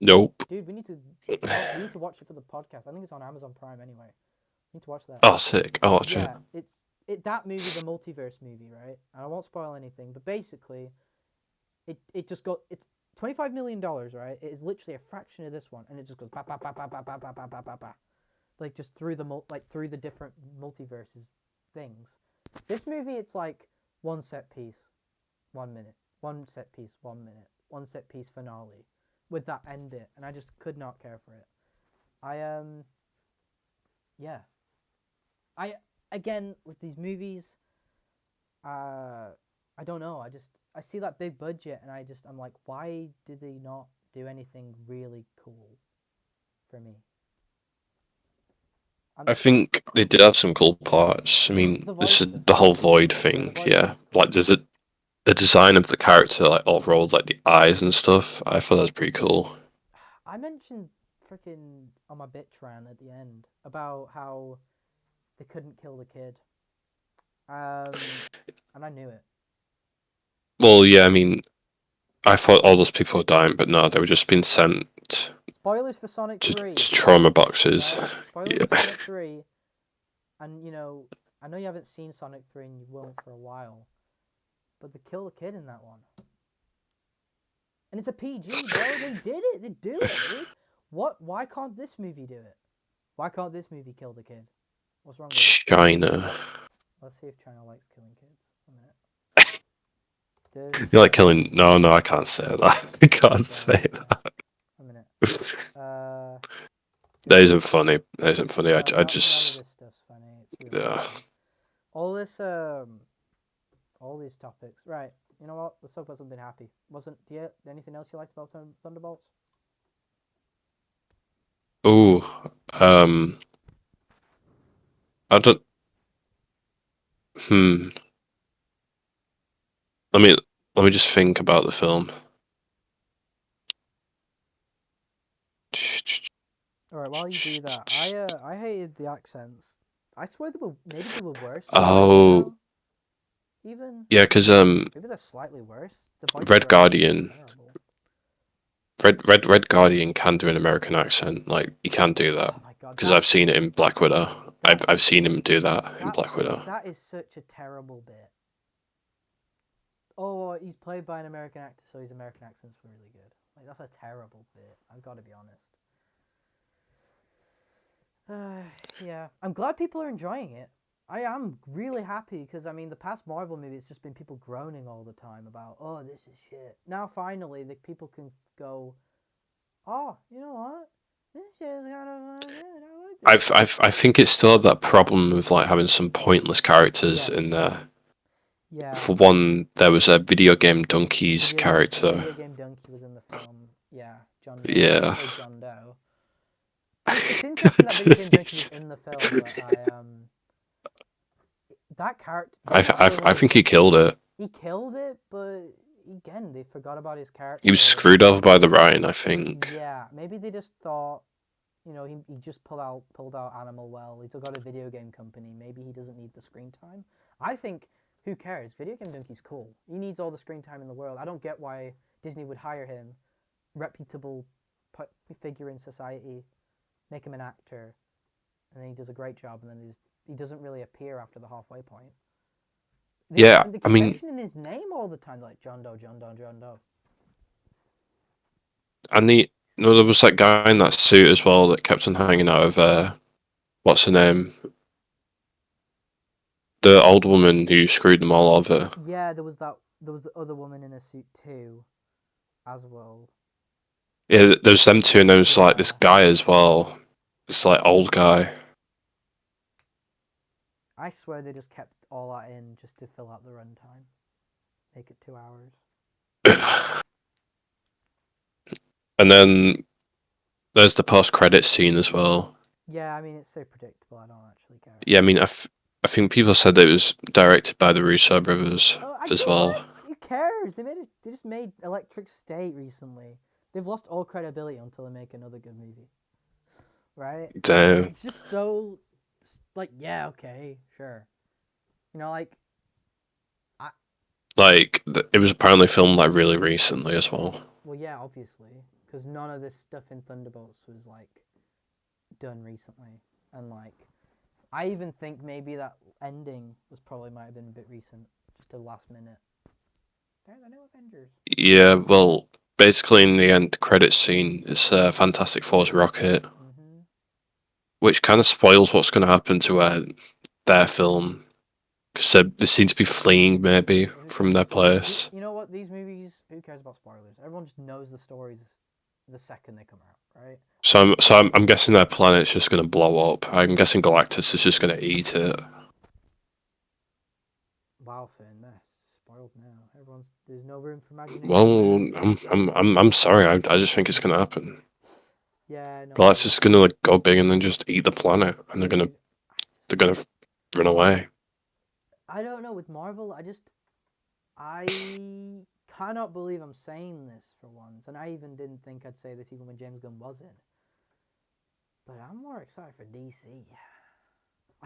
S1: Nope.
S2: Dude, we need to watch it for the podcast. I think it's on Amazon Prime anyway. We need to watch that.
S1: Oh, sick. I'll watch it.
S2: Yeah, that movie's a multiverse movie, right? And I won't spoil anything, but basically, it's $25 million, right? It is literally a fraction of this one, and it just goes ba ba ba ba ba ba ba ba ba ba ba, like just through the different multiverses things. This movie, it's like one set piece, 1 minute, one set piece, 1 minute, one set piece finale. with that end it, and I just could not care for it. I yeah. I again with these movies, I don't know. I see that big budget, and I'm like, why did they not do anything really cool for me?
S1: I think they did have some cool parts. I mean,
S2: The
S1: this
S2: void
S1: is
S2: stuff.
S1: the whole void
S2: Yeah, the
S1: thing.
S2: void
S1: Yeah,
S2: stuff.
S1: like there's the design of the character, like overall, like the eyes and stuff. I thought that was pretty cool.
S2: I mentioned freaking on my bitch rant at the end about how they couldn't kill the kid. And I knew it.
S1: Well, yeah, I mean, I thought all those people were dying, but no, they were just being sent
S2: Spoilers for Sonic
S1: to
S2: 3,
S1: trauma boxes.
S2: right? Spoilers
S1: Yeah.
S2: for Sonic 3, and I know you haven't seen Sonic 3 and you won't for a while, but they kill the kid in that one. And it's a PG, bro. They did it. They do it, dude. What? Why can't this movie do it? Why can't this movie kill the kid? What's wrong with it?
S1: China.
S2: Let's see if China likes killing kids. A minute.
S1: You like killing? No, no, I can't say that. I can't say that.
S2: A minute.
S1: That isn't funny. That isn't funny.
S2: No,
S1: I
S2: none of
S1: just
S2: this stuff's funny. It's really
S1: yeah.
S2: not funny. All this all these topics. Right. You know what? Let's talk about something happy. Anything else you liked about Thunderbolts?
S1: Ooh, I don't. Hmm. Let me let me just think about the film.
S2: All right. While you do that, I hated the accents. I swear maybe they were worse in Black
S1: Oh,
S2: Widow. Even
S1: yeah, because
S2: maybe they're slightly worse. The voices
S1: Red
S2: are actually
S1: Guardian,
S2: terrible.
S1: Red Guardian can do an American accent. Like he can do that
S2: Oh my god,
S1: because I've seen it in Black Widow. I've seen him do that in Black Widow.
S2: that is such a terrible bit. Oh, he's played by an American actor, so his American accent's really good. Like that's a terrible bit. I've got to be honest. Yeah, I'm glad people are enjoying it. I am really happy because I mean the past Marvel movie it's just been people groaning all the time about oh this is shit. Now finally the people can go, oh you know what, this shit is kind of good. I like this.
S1: I think it's still that problem of like having some pointless characters
S2: Yes.
S1: in there.
S2: Yeah.
S1: For one, there was a video game Donkey's character.
S2: Video game Donkey was in the film. Yeah, John Doe.
S1: Yeah.
S2: Played John Doe. It's interesting that Video Game Donkey was in the film, but that character.
S1: I think he killed it.
S2: He killed it, but again, they forgot about his character.
S1: He was screwed over by the writing, I think.
S2: Yeah, maybe they just thought, he just pulled out Animal Well. He's got a video game company. Maybe he doesn't need the screen time. I think who cares? Video Game Donkey's cool. He needs all the screen time in the world. I don't get why Disney would hire him, reputable figure in society, make him an actor, and then he does a great job, and then he doesn't really appear after the halfway point.
S1: Yeah,
S2: they keep
S1: I mean,
S2: mentioning his name all the time, like John Doe, John Doe, John Doe.
S1: and there was that guy in that suit as well that kept on hanging out of what's her name? The old woman who screwed them all over.
S2: Yeah, there was the other woman in a suit too, as well.
S1: Yeah, there's them two, and there was like this guy as well. This like old guy.
S2: I swear they just kept all that in just to fill out the runtime. Make it 2 hours.
S1: And then there's the post-credit scene as well.
S2: Yeah, I mean it's so predictable. I don't actually care.
S1: Yeah, I mean, I think people said that it was directed by the Russo brothers as well.
S2: What? Who cares? They just made Electric State recently. They've lost all credibility until they make another good movie. Right?
S1: Damn.
S2: It's just so like yeah, okay, sure. Like
S1: it was apparently filmed like really recently as well.
S2: Well, yeah, obviously, because none of this stuff in Thunderbolts was like done recently, and like I even think maybe that ending might have been a bit recent, just a last minute. They're the new Avengers.
S1: Yeah, well, basically in the end credit scene, it's Fantastic Four's rocket, which kind of spoils what's going to happen to their film. Because they seem to be fleeing, maybe, from their place.
S2: You know what? These movies, who cares about spoilers? Everyone just knows the stories the second they come out, right?
S1: So I'm guessing their planet's just gonna blow up. I'm guessing Galactus is just gonna eat it.
S2: Wow, Finn, that's spoiled now. There's no room for imagination.
S1: Well, I'm sorry. I just think it's gonna happen.
S2: Yeah, no,
S1: Galactus is gonna like go big and then just eat the planet, and
S2: dude,
S1: they're gonna run away.
S2: I don't know, with Marvel, I cannot believe I'm saying this for once, and I even didn't think I'd say this even when James Gunn was in. But I'm more excited for DC.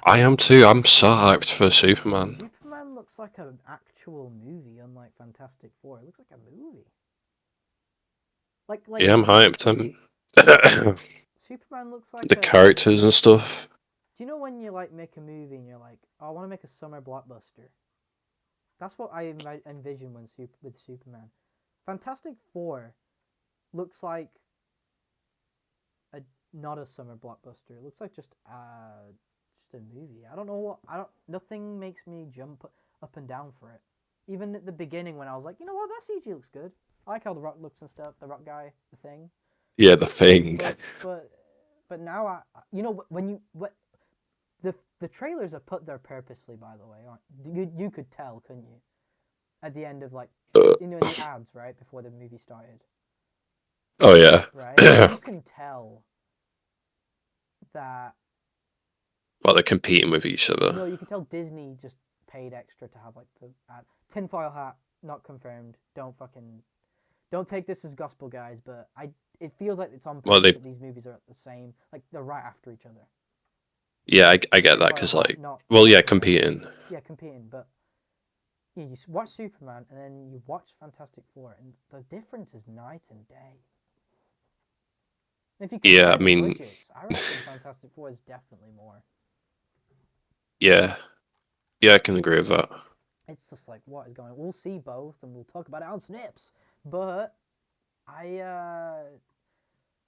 S1: I am too. I'm so hyped for Superman.
S2: Superman looks like an actual movie, unlike Fantastic Four. It looks like a movie. Like
S1: Yeah, I'm hyped.
S2: Superman looks like
S1: The
S2: a.
S1: characters and stuff.
S2: Do you know when you like make a movie and you're like, oh, I want to make a summer blockbuster? That's what I envision with Superman. Fantastic Four looks like not a summer blockbuster. It looks like just a movie. I don't know what Nothing makes me jump up and down for it. Even at the beginning when I was like, you know what, that CG looks good. I like how the Rock looks and stuff. The Rock guy, the Thing.
S1: Yeah, the Thing.
S2: But now the trailers are put there purposely, by the way. You could tell, couldn't you? At the end of in the ads, right before the movie started.
S1: Oh yeah.
S2: Right, you can tell that.
S1: Well, they're competing with each other.
S2: No, you can tell Disney just paid extra to have the ad. Tinfoil hat, not confirmed. Don't take this as gospel, guys. But it feels like it's on purpose that these movies are the same, like they're right after each other.
S1: Yeah, I get that because competing.
S2: Yeah, competing, but you watch Superman and then you watch Fantastic Four, and the difference is night and day. If you compare budgets, I reckon Fantastic Four is definitely more.
S1: Yeah, I can agree with that.
S2: It's just like, what is going on? We'll see both, and we'll talk about it on Snips. But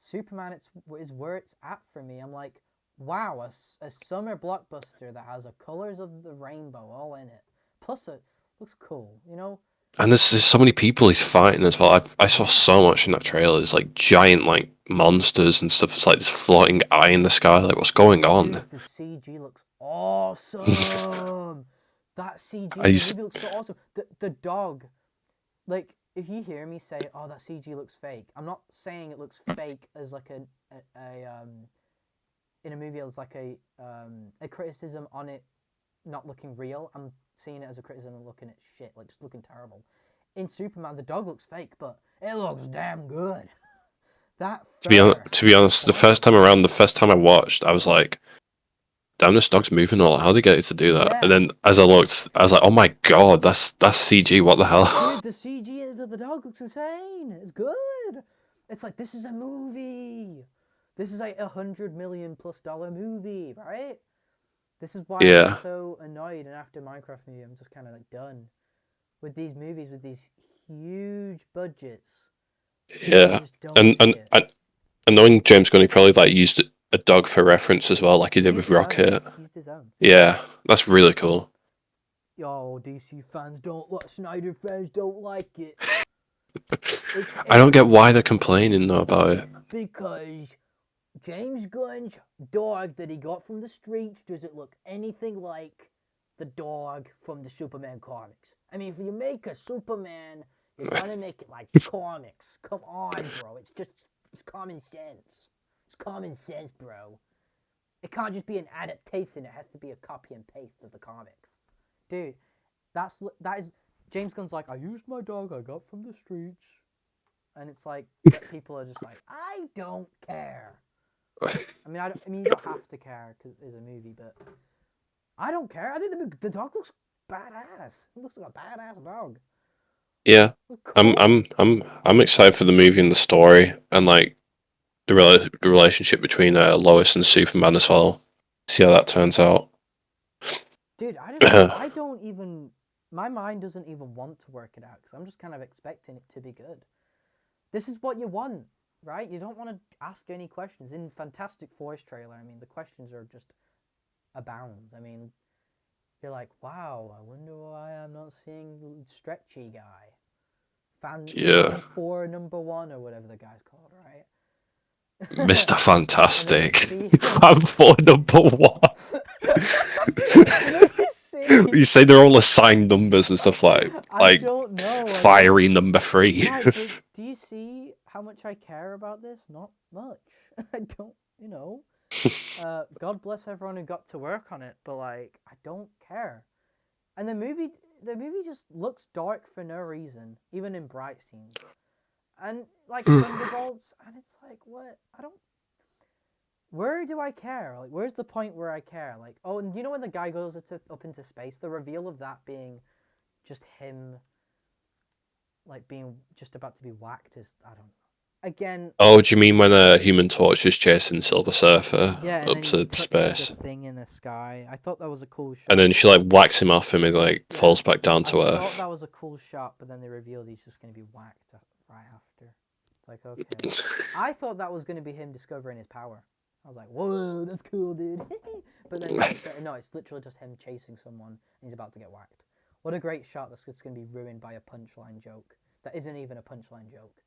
S2: Superman is where it's at for me. I'm like, wow, a summer blockbuster that has the colors of the rainbow all in it. Plus, it looks cool, you know?
S1: And there's so many people he's fighting as well. I saw so much in that trailer. There's like giant like monsters and stuff. It's like this floating eye in the sky. Like, what's going on?
S2: Dude, the CG looks awesome. That CG in the movie looks so awesome. The dog, like, if you hear me say, "Oh, that CG looks fake," I'm not saying it looks fake as like in a movie as like a criticism on it not looking real. I'm seeing it as a criticism of looking at shit, like just looking terrible. In Superman, the dog looks fake, but it looks damn good.
S1: To be honest, the first time I watched, I was like, damn, this dog's moving all. How did they get it to do that? Yeah. And then as I looked, I was like, oh my god, that's CG. What the hell?
S2: Dude, the CG of the dog looks insane. It's good. It's like, this is a movie. This is like $100 million+ movie, right? This is why I'm so annoyed. And after Minecraft movie, I'm just kind of like done with these movies with these huge budgets.
S1: Yeah, and knowing James Gunn, he probably like used a dog for reference as well, like he did with Rocket.
S2: He used his own.
S1: Yeah, that's really cool.
S2: Yo, DC fans don't like Snyder fans don't like it.
S1: I don't get why they're complaining though about it.
S2: Because James Gunn's dog that he got from the streets doesn't look anything like the dog from the Superman comics. I mean, if you make a Superman, you're gonna make it like comics. Come on, bro. It's common sense. It's common sense, bro. It can't just be an adaptation. It has to be a copy and paste of the comics. Dude, that is James Gunn's like, I used my dog I got from the streets. And it's like, people are just like, I don't care. I mean, you don't have to care because it's a movie, but I don't care. I think the dog looks badass. It looks like a badass dog.
S1: Yeah, cool. I'm excited for the movie and the story and like the relationship between Lois and Superman as well. See how that turns out.
S2: Dude, I don't even. My mind doesn't even want to work it out because I'm just kind of expecting it to be good. This is what you want, right? You don't want to ask any questions. In Fantastic Four's trailer, I mean, the questions are just abound. I mean, you're like, wow, I wonder why I'm not seeing Stretchy Guy.
S1: Yeah.
S2: Fan 4 #1 or whatever the guy's called, right?
S1: Mr. Fantastic.
S2: see-
S1: Fan for #1.
S2: Did you see?
S1: You say they're all assigned numbers and stuff
S2: I
S1: like
S2: don't know.
S1: fiery number 3.
S2: Right, but do you see how much I care about this? Not much. I don't, you know. God bless everyone who got to work on it, but like, I don't care. And the movie just looks dark for no reason, even in bright scenes. And like Thunderbolts, and it's like, what? I don't. Where do I care? Like, where's the point where I care? Like, oh, and you know when the guy goes up into space, the reveal of that being just him, like being just about to be whacked is, I don't know. Again.
S1: Oh, do you mean when a Human Torch is chasing Silver Surfer
S2: Yeah, and
S1: up
S2: then
S1: to
S2: he touches
S1: space?
S2: the thing in the sky. I thought that was a cool shot.
S1: And then she like whacks him off him and like
S2: Yeah.
S1: falls back down to
S2: I
S1: Earth.
S2: thought that was a cool shot, but then they revealed he's just going to be whacked right after. It's like, okay. I thought that was going to be him discovering his power. I was like, whoa, that's cool, dude. But then no, it's literally just him chasing someone and he's about to get whacked. What a great shot that's just going to be ruined by a punchline joke. That isn't even a punchline joke.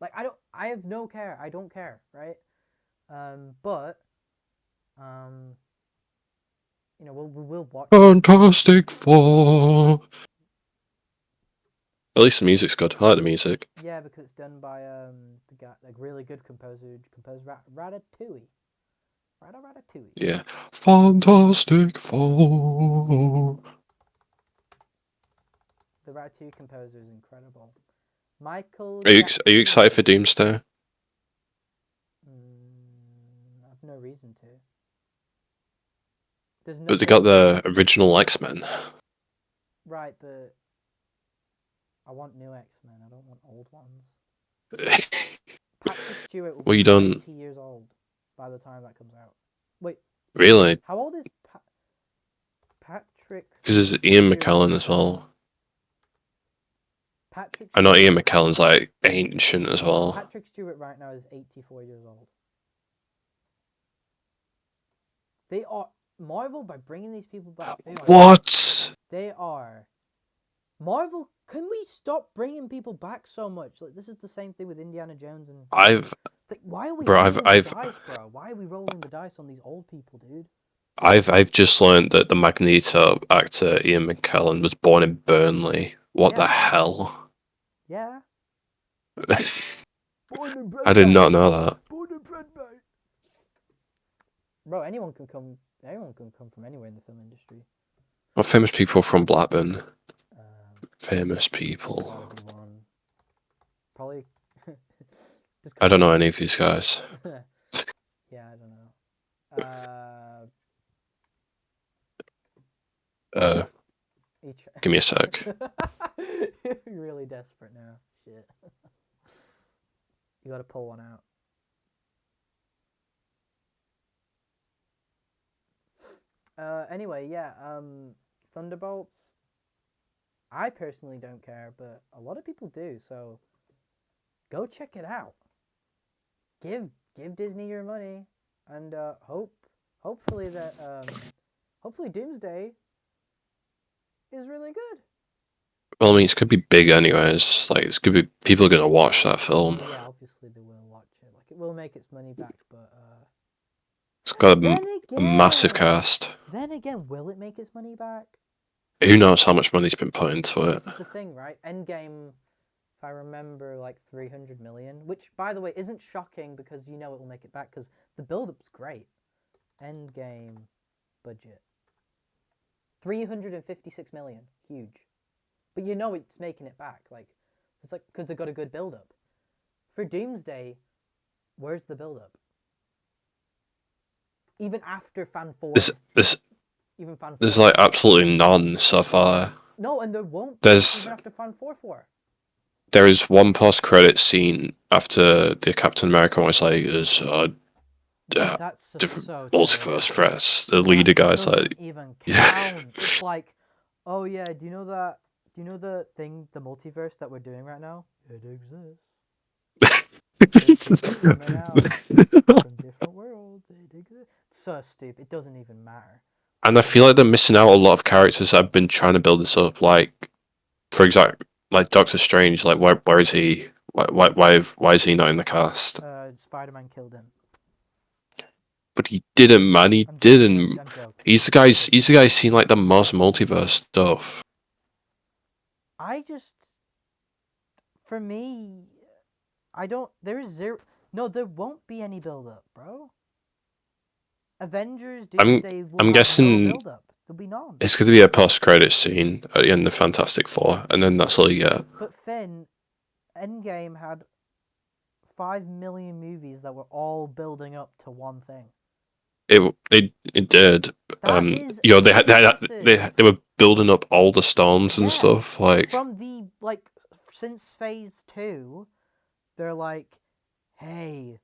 S2: Like, I have no care. I don't care, right? But, you know, we'll watch.
S1: Fantastic Four. At least the music's good. I like the music.
S2: Yeah, because it's done by the guy, like really good composer who composed Ratatouille. Ratatouille.
S1: Yeah. Fantastic Four.
S2: The Ratatouille composer is incredible. Michael.
S1: Are you excited for Doomsday?
S2: I have no reason to. There's
S1: But they got the original X-Men.
S2: Right, but I want new X-Men. I don't want old ones. Patrick Stewart will be 20 years old by the time that comes out. Wait.
S1: Really?
S2: How old is Patrick?
S1: Because there's Ian McKellen as well.
S2: Patrick.
S1: I know Ian McKellen's like ancient as well.
S2: Patrick Stewart right now is 84 years old. They are Marvel by bringing these people back.
S1: What?
S2: They are Marvel. Can we stop bringing people back so much? Like, this is the same thing with Indiana Jones and. Like, why are we rolling the dice, bro? Why are we rolling the dice on these old people, dude?
S1: I've just learned that the Magneto actor Ian McKellen was born in Burnley. What the hell?
S2: Yeah.
S1: I did not know that.
S2: Bro, anyone can come from anywhere in the film industry.
S1: What famous people from Blackburn? Famous people.
S2: Probably.
S1: I don't know any of these guys.
S2: Yeah, I don't know.
S1: Give me a sec.
S2: You're really desperate now. Shit. You gotta pull one out. Anyway, yeah, Thunderbolts. I personally don't care, but a lot of people do, so go check it out. Give Disney your money, and hopefully Doomsday is really good.
S1: Well, I mean, it's gonna be big anyways. Like, it's gonna be people are gonna watch that film.
S2: Yeah, obviously they will watch it. Like, it will make its money back, but
S1: it's got a massive cast.
S2: Then again, will it make its money back?
S1: Who knows how much money's been put into it?
S2: This is the thing, right? Endgame, if I remember, like 300 million, which, by the way, isn't shocking because you know it will make it back because the build-up's great. Endgame budget 356 million, huge. But you know it's making it back, like it's like because they got a good build-up. For Doomsday, where's the build-up? Even after Fan 4. Even Fan 4.
S1: There's like absolutely none so far.
S2: No, and there won't.
S1: There's
S2: even after Fan 4.
S1: There is one post-credit scene after the Captain America was like, "There's
S2: that's
S1: different multiverse threats." The leader guy's like,
S2: even count. It's like, oh yeah, do you know the thing, the multiverse that we're doing right now? It exists. It's coming out from different worlds. It exists. It's so stupid. It doesn't even matter.
S1: And I feel like they're missing out a lot of characters that have been trying to build this up. Like, for example, like Doctor Strange, like where is he? Why is he not in the cast?
S2: Spider-Man killed him.
S1: But he didn't, man. He
S2: I'm joking.
S1: didn't.
S2: I'm joking.
S1: He's the guy's. He's the guy seen like the most multiverse stuff.
S2: I just, for me, I don't. There is zero. No, there won't be any build-up, bro. Avengers Doomsday will
S1: I'm
S2: have no
S1: guessing
S2: build-up. There'll be none.
S1: it's going to be a post-credit scene at the end of Fantastic Four, and then that's all you get.
S2: But Finn, Endgame had 5 million movies that were all building up to one thing.
S1: It did.
S2: That is
S1: You know, they had
S2: massive.
S1: they were building up all the storms and
S2: Yeah.
S1: stuff. Like
S2: From the since phase 2, they're like, hey,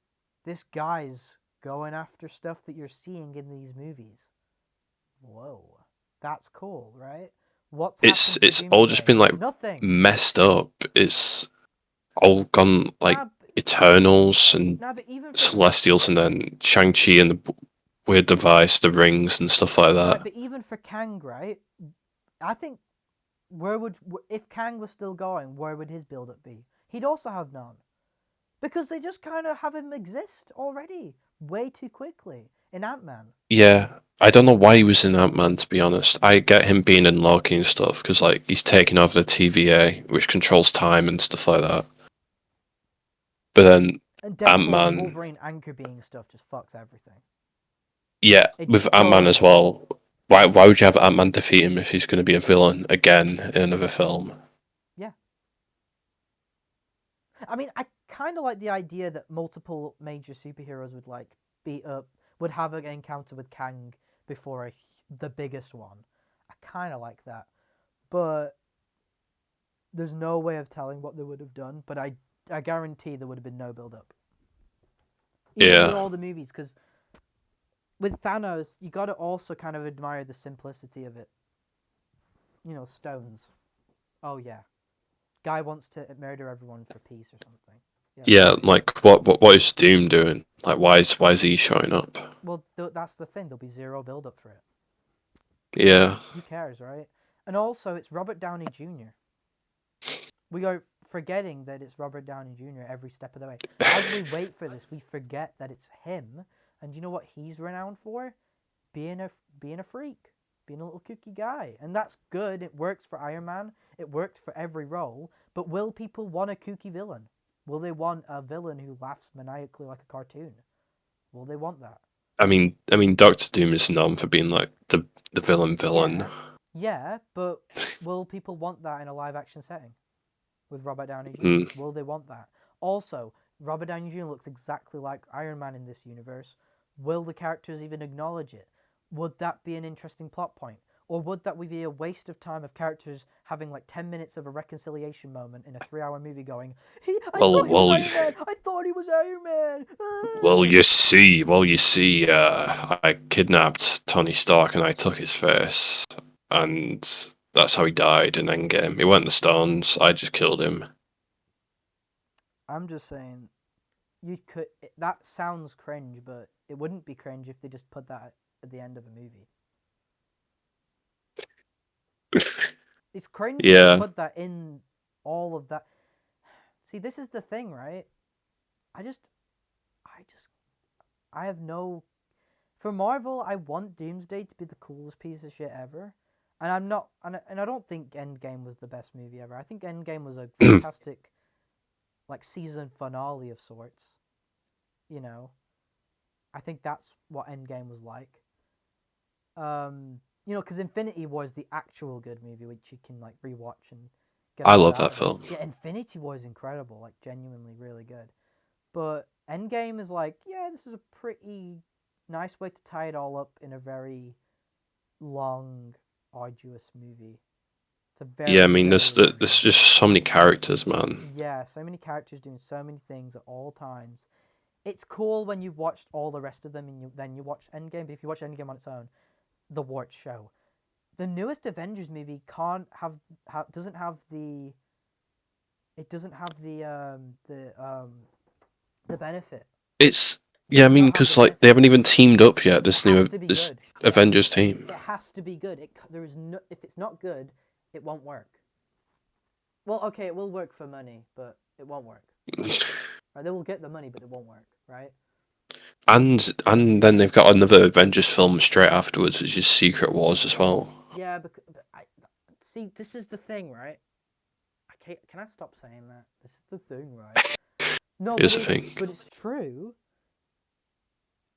S2: this guy's going after stuff that you're seeing in these movies. Whoa, that's cool, right? What's
S1: it's all just been like
S2: nothing
S1: messed up. It's all gone like
S2: Nah,
S1: Eternals and
S2: but even for
S1: Celestials, and then Shang-Chi and the weird device, the rings and stuff like that.
S2: right, but even for Kang, right? I think if Kang was still going, where would his build-up be? He'd also have none, because they just kind of have him exist already way too quickly in Ant-Man.
S1: Yeah, I don't know why he was in Ant-Man, to be honest. I get him being in Loki and stuff because like he's taking over the TVA, which controls time and stuff like that. But then
S2: And Deadpool
S1: Ant-Man,
S2: and Wolverine anchor being stuff just fucks everything.
S1: yeah,
S2: It
S1: with Ant-Man as
S2: destroys
S1: well. Why would you have Ant-Man defeat him if he's going to be a villain again in another film?
S2: Yeah. I mean, I kind of like the idea that multiple major superheroes would would have an encounter with Kang before the biggest one. I kind of like that, but there's no way of telling what they would have done. But I guarantee there would have been no build up. Even with all the movies, because with Thanos, you got to also kind of admire the simplicity of it. You know, stones. Oh yeah, guy wants to murder everyone for peace or something.
S1: Yeah, like what is Doom doing? Like why is he showing up?
S2: Well, that's the thing. There'll be zero build up for it.
S1: Yeah.
S2: Who cares, right? And also, it's Robert Downey Jr. We are forgetting that it's Robert Downey Jr. every step of the way. As we wait for this, we forget that it's him. And you know what he's renowned for? Being a freak, being a little kooky guy, and that's good. It works for Iron Man. It worked for every role. But will people want a kooky villain? Will they want a villain who laughs maniacally like a cartoon? Will they want that?
S1: I mean, Doctor Doom is known for being like the villain.
S2: Yeah, but will people want that in a live action setting with Robert Downey Jr.?
S1: Mm.
S2: Will they want that? Also, Robert Downey Jr. looks exactly like Iron Man in this universe. Will the characters even acknowledge it? Would that be an interesting plot point? Or would that be a waste of time of characters having like 10 minutes of a reconciliation moment in a 3-hour movie going, I thought he was Iron Man!
S1: Well, you see, I kidnapped Tony Stark and I took his face, and that's how he died in Endgame. He went in the stones. I just killed him.
S2: I'm just saying, that sounds cringe, but it wouldn't be cringe if they just put that at the end of a movie. It's cringe to put that in all of that. See, this is the thing, right? I have no. For Marvel, I want Doomsday to be the coolest piece of shit ever, and I'm not, and I don't think Endgame was the best movie ever. I think Endgame was a fantastic, like season finale of sorts. You know, I think that's what Endgame was like. You know, because Infinity War is the actual good movie, which you can like rewatch and get.
S1: I love that film.
S2: Yeah, Infinity War is incredible, like genuinely really good. But Endgame is like, yeah, this is a pretty nice way to tie it all up in a very long, arduous movie. It's a very
S1: I mean, there's just so many characters, man.
S2: Yeah, so many characters doing so many things at all times. It's cool when you've watched all the rest of them and then you watch Endgame. But if you watch Endgame on its own, the warts show. The newest Avengers movie doesn't have the benefit.
S1: I mean, because like they haven't even teamed up yet. This Avengers team.
S2: It has to be good. If it's not good, it won't work. Well, okay, it will work for money, but it won't work. Right? They will get the money, but it won't work, right?
S1: And then they've got another Avengers film straight afterwards, which is Secret Wars as well.
S2: Yeah, but see, this is the thing, right? Can I stop saying that? This is the thing, right? No,
S1: Here's the thing.
S2: but it's true.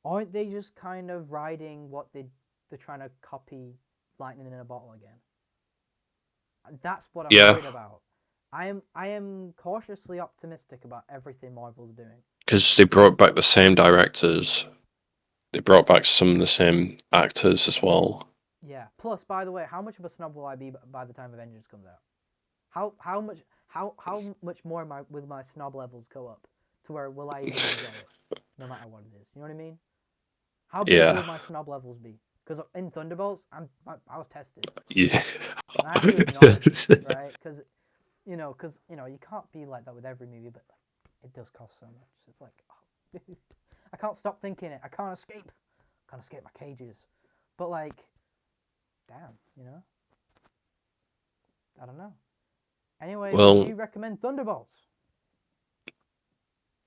S2: Aren't they just kind of riding what they're trying to copy lightning in a bottle again? That's what I'm
S1: Yeah,
S2: worried about. I am cautiously optimistic about everything Marvel's doing.
S1: because they brought back the same directors. They brought back some of the same actors as well.
S2: Yeah. Plus, by the way, how much of a snob will I be by the time Avengers comes out? How much more will my snob levels go up to where will I even enjoy it, no matter what it is? You know what I mean? How big will
S1: Yeah.
S2: my snob levels be? Because in Thunderbolts, I was tested.
S1: Yeah.
S2: I had to acknowledge it, right? Because you can't be like that with every movie, but it does cost so much. It's like, oh, dude, I can't stop thinking it. I can't escape. I can't escape my cages. But like, damn, I don't know. Anyway,
S1: Well,
S2: would you recommend Thunderbolts?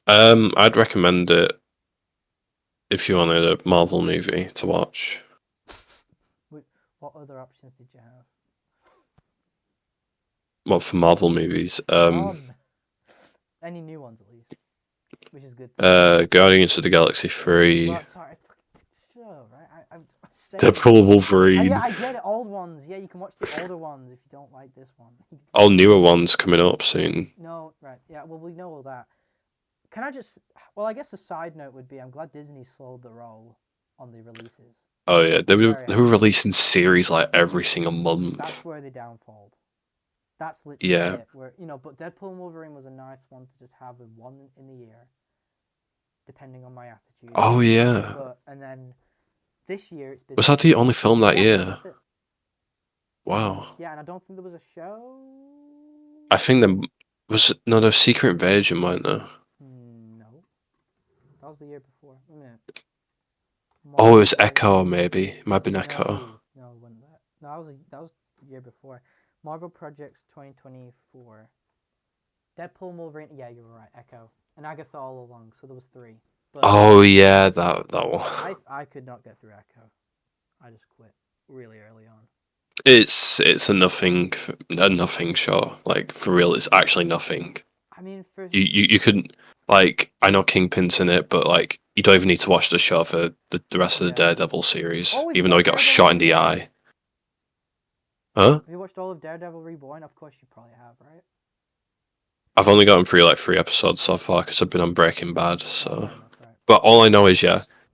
S1: I'd recommend it if you wanted a Marvel movie to watch.
S2: What other options did you have?
S1: What for Marvel movies?
S2: None. Any new ones at least, which is good.
S1: Guardians of the Galaxy 3,
S2: Right, sorry. Sure, right? I said
S1: Deadpool, Wolverine.
S2: yeah, I get it. Old ones. Yeah, you can watch the older ones if you don't like this one.
S1: All newer ones coming up soon.
S2: No, right. Yeah, well, we know all that. Can I just... Well, I guess a side note would be I'm glad Disney slowed the roll on the releases.
S1: Oh yeah, they were
S2: Very
S1: releasing series like every single month.
S2: That's where they downfalled. That's literally
S1: Yeah.
S2: it. Where but Deadpool and Wolverine was a nice one to just have one in the year, depending on my attitude.
S1: Oh yeah.
S2: And then this year it's been...
S1: Was that the only film that year?
S2: That's it.
S1: Wow.
S2: Yeah, and I don't think there was a show.
S1: I think there was Secret Invasion, weren't there?
S2: No, that was the year before, wasn't it?
S1: Oh, it was Echo, maybe. It might have been Echo.
S2: No, it wasn't that. No, that was the year before. Marvel Projects 2024. Deadpool and Wolverine. Yeah, you were right. Echo and Agatha all along. So there was 3. But
S1: Oh yeah, that one.
S2: I could not get through Echo. I just quit really early on.
S1: It's a nothing show. Like for real, it's actually nothing.
S2: I mean,
S1: You couldn't, like, I know Kingpin's in it, but like you don't even need to watch the show for the rest of the Daredevil series,
S2: Oh,
S1: even though he got shot in the eye. Huh?
S2: Have you watched all of Daredevil Reborn? Of course you probably have, right?
S1: I've only gotten through like 3 episodes so far because I've been on Breaking Bad. So,
S2: Enough, right.
S1: but all I know is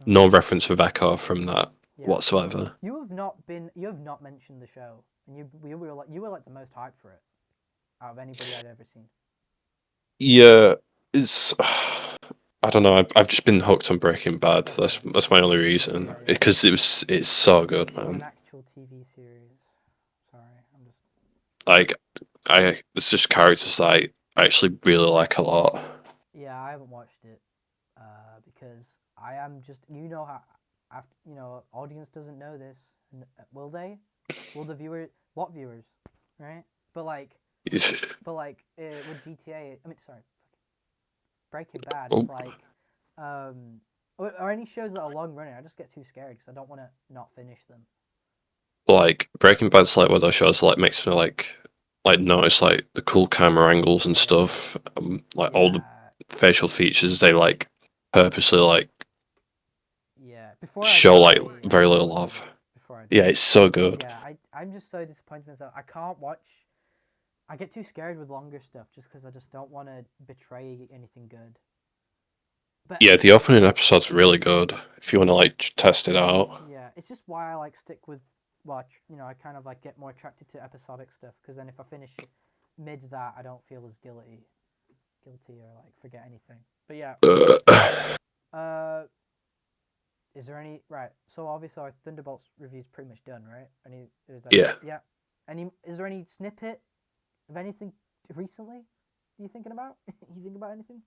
S1: no reference of Echo from that whatsoever.
S2: You have not mentioned the show, and you were like the most hyped for it out of anybody I'd ever seen.
S1: Yeah, it's. I don't know. I've just been hooked on Breaking Bad. That's my only reason. Because it's so good, man.
S2: An actual TV series. Sorry, I'm just.
S1: Like, it's just characters that I actually really like a lot.
S2: Yeah, I haven't watched it, because I am just audience doesn't know this. Will they? Will the viewers? What viewers? Right? But like with GTA, I mean, sorry, Breaking Bad. It's like, or any shows that are long running. I just get too scared because I don't want to not finish them.
S1: Like Breaking Bad's like one of those shows that like makes me like notice like the cool camera angles and stuff. Like all the facial features they like purposely like show like very little love. Yeah, it's so good.
S2: Yeah, I'm just so disappointed myself. I can't watch. I get too scared with longer stuff just because I just don't want to betray anything good. But
S1: yeah, the opening episode's really good if you want to like test it out.
S2: Yeah, it's just why I like stick with I kind of like get more attracted to episodic stuff because then if I finish mid that, I don't feel as guilty or like forget anything. But yeah. Is there any So obviously our Thunderbolts review's pretty much done, right? Yeah. Is there any snippet of anything recently you thinking about? You think about anything?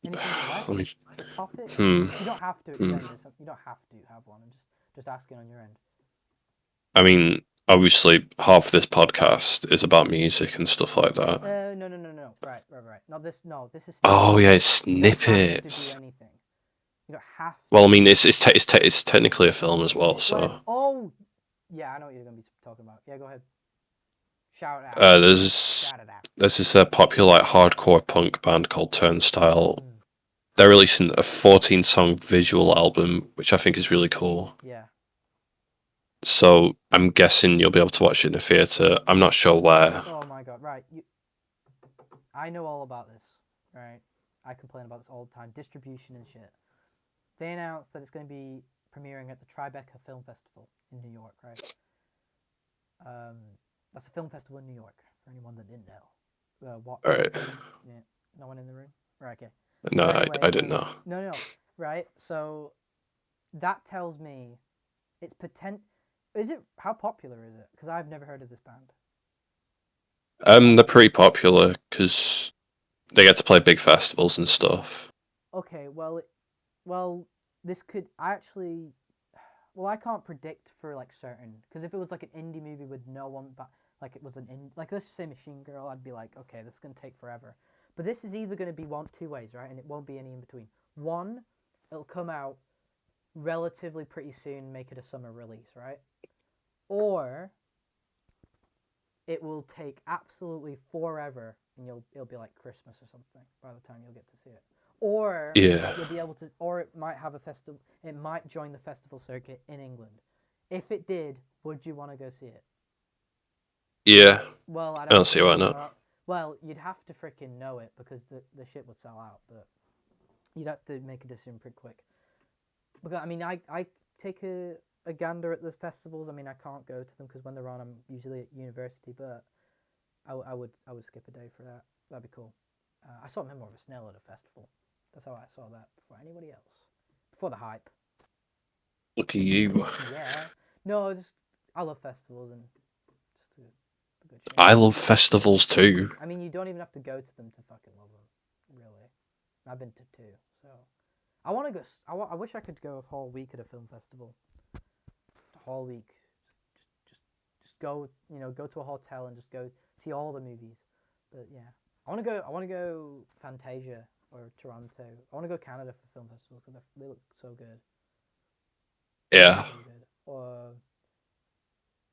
S2: Anything left? Topic? You don't have to extend this. You don't have to have one. I'm just asking on your end.
S1: I mean, obviously half of this podcast is about music and stuff like that.
S2: No. Right. Not this. No, this is.
S1: Oh yeah, it's
S2: You don't have to do
S1: snippets.
S2: anything. You don't have to.
S1: Well, I mean, it's technically a film as well,
S2: Go
S1: so
S2: ahead. Oh, yeah, I know what you're gonna be talking about. Yeah, go ahead. Shout it out.
S1: there's
S2: Shout it out.
S1: there's this popular like hardcore punk band called Turnstile.
S2: Mm,
S1: They're releasing a 14-song visual album, which I think is really cool.
S2: yeah.
S1: So I'm guessing you'll be able to watch it in the theater. I'm not sure where.
S2: Oh my god. Right. I know all about this. Right. I complain about this all the time. Distribution and shit. They announced that it's going to be premiering at the Tribeca Film Festival in New York. Right. That's a film festival in New York. For anyone that didn't know. What?
S1: All right.
S2: Yeah. No one in the room. Right. Okay.
S1: No,
S2: Anyway,
S1: I didn't know.
S2: No. Right. So that tells me it's Is it? How popular is it? Because I've never heard of this band.
S1: They're pretty popular because they get to play big festivals and stuff.
S2: Okay. Well, this could actually. Well, I can't predict for like certain because if it was like an indie movie with no one, but like it was like let's just say Machine Girl, I'd be like, okay, this is gonna take forever. But this is either gonna be two ways, right? And it won't be any in between. One, it'll come out relatively pretty soon, make it a summer release, right? Or it will take absolutely forever, and it'll be like Christmas or something by the time you'll get to see it. Or
S1: Yeah.
S2: you'll be able to, or it might have a festival. It might join the festival circuit in England. If it did, would you want to go see it?
S1: Yeah.
S2: Well,
S1: I don't see why not.
S2: Well, you'd have to freaking know it because the shit would sell out, but you'd have to make a decision pretty quick. Because I mean, I take a gander at the festivals. I mean, I can't go to them because when they're on, I'm usually at university. But I would skip a day for that. That'd be cool. I saw Memoir of a Snail at a festival. That's how I saw that before anybody else. Before the hype.
S1: Look at you.
S2: Yeah. No, I love festivals and just a good shit.
S1: I love festivals too.
S2: I mean, you don't even have to go to them to fucking love them, really. I've been to two, so I want to go. I wish I could go a whole week at a film festival. A whole week, just go. Go to a hotel and just go see all the movies. But yeah, I want to go Fantasia or Toronto. I want to go Canada for film festivals because they look so good.
S1: Yeah.
S2: So good.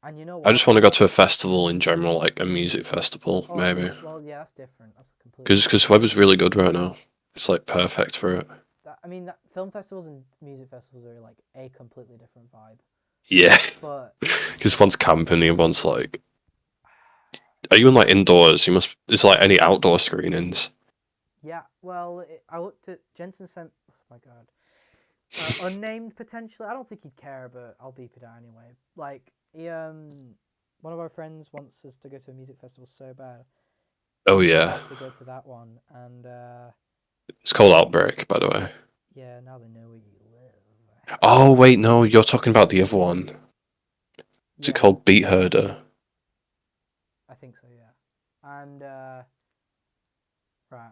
S2: And you know what?
S1: I just want to go to a festival in general, like a music festival, maybe.
S2: Well, yeah, that's different. That's completely.
S1: Because weather's really good right now. It's like perfect for it.
S2: Film festivals and music festivals are like a completely different vibe.
S1: Yeah.
S2: But
S1: because one's camping, the other one's like. Are you in like indoors? Is like any outdoor screenings?
S2: Yeah. Well, I looked at Jensen sent. Oh my god. Unnamed potentially. I don't think he'd care, but I'll beep it out anyway. Like one of our friends wants us to go to a music festival so bad.
S1: Oh yeah.
S2: To go to that one, and
S1: it's called Outbreak, by the way.
S2: Yeah, now they know where you live.
S1: Oh wait, no, you're talking about the other one. Is it called Beat Herder?
S2: I think so, yeah. And right.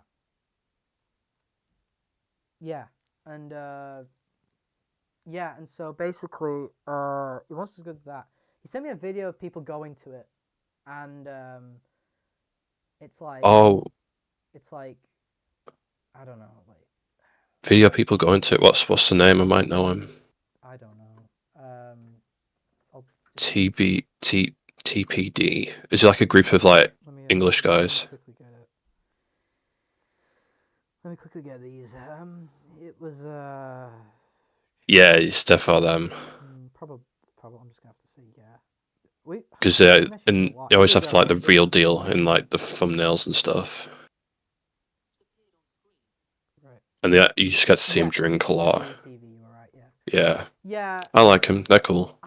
S2: Yeah, and yeah, and so basically, he wants us to go to that. He sent me a video of people going to it, and it's like.
S1: Oh.
S2: It's like, I don't know, like.
S1: Video people going to it. What's the name? I might know him.
S2: I don't know.
S1: TPD. Is it like a group of like English guys?
S2: Let me quickly get these. It was
S1: Yeah, it's definitely them.
S2: Probably. I'm just gonna have to say yeah.
S1: Because and you always have like the real deal in like the thumbnails and stuff.
S2: Right.
S1: And you just get to see him drink a lot.
S2: TV, right,
S1: yeah.
S2: Yeah.
S1: I like him. They're cool.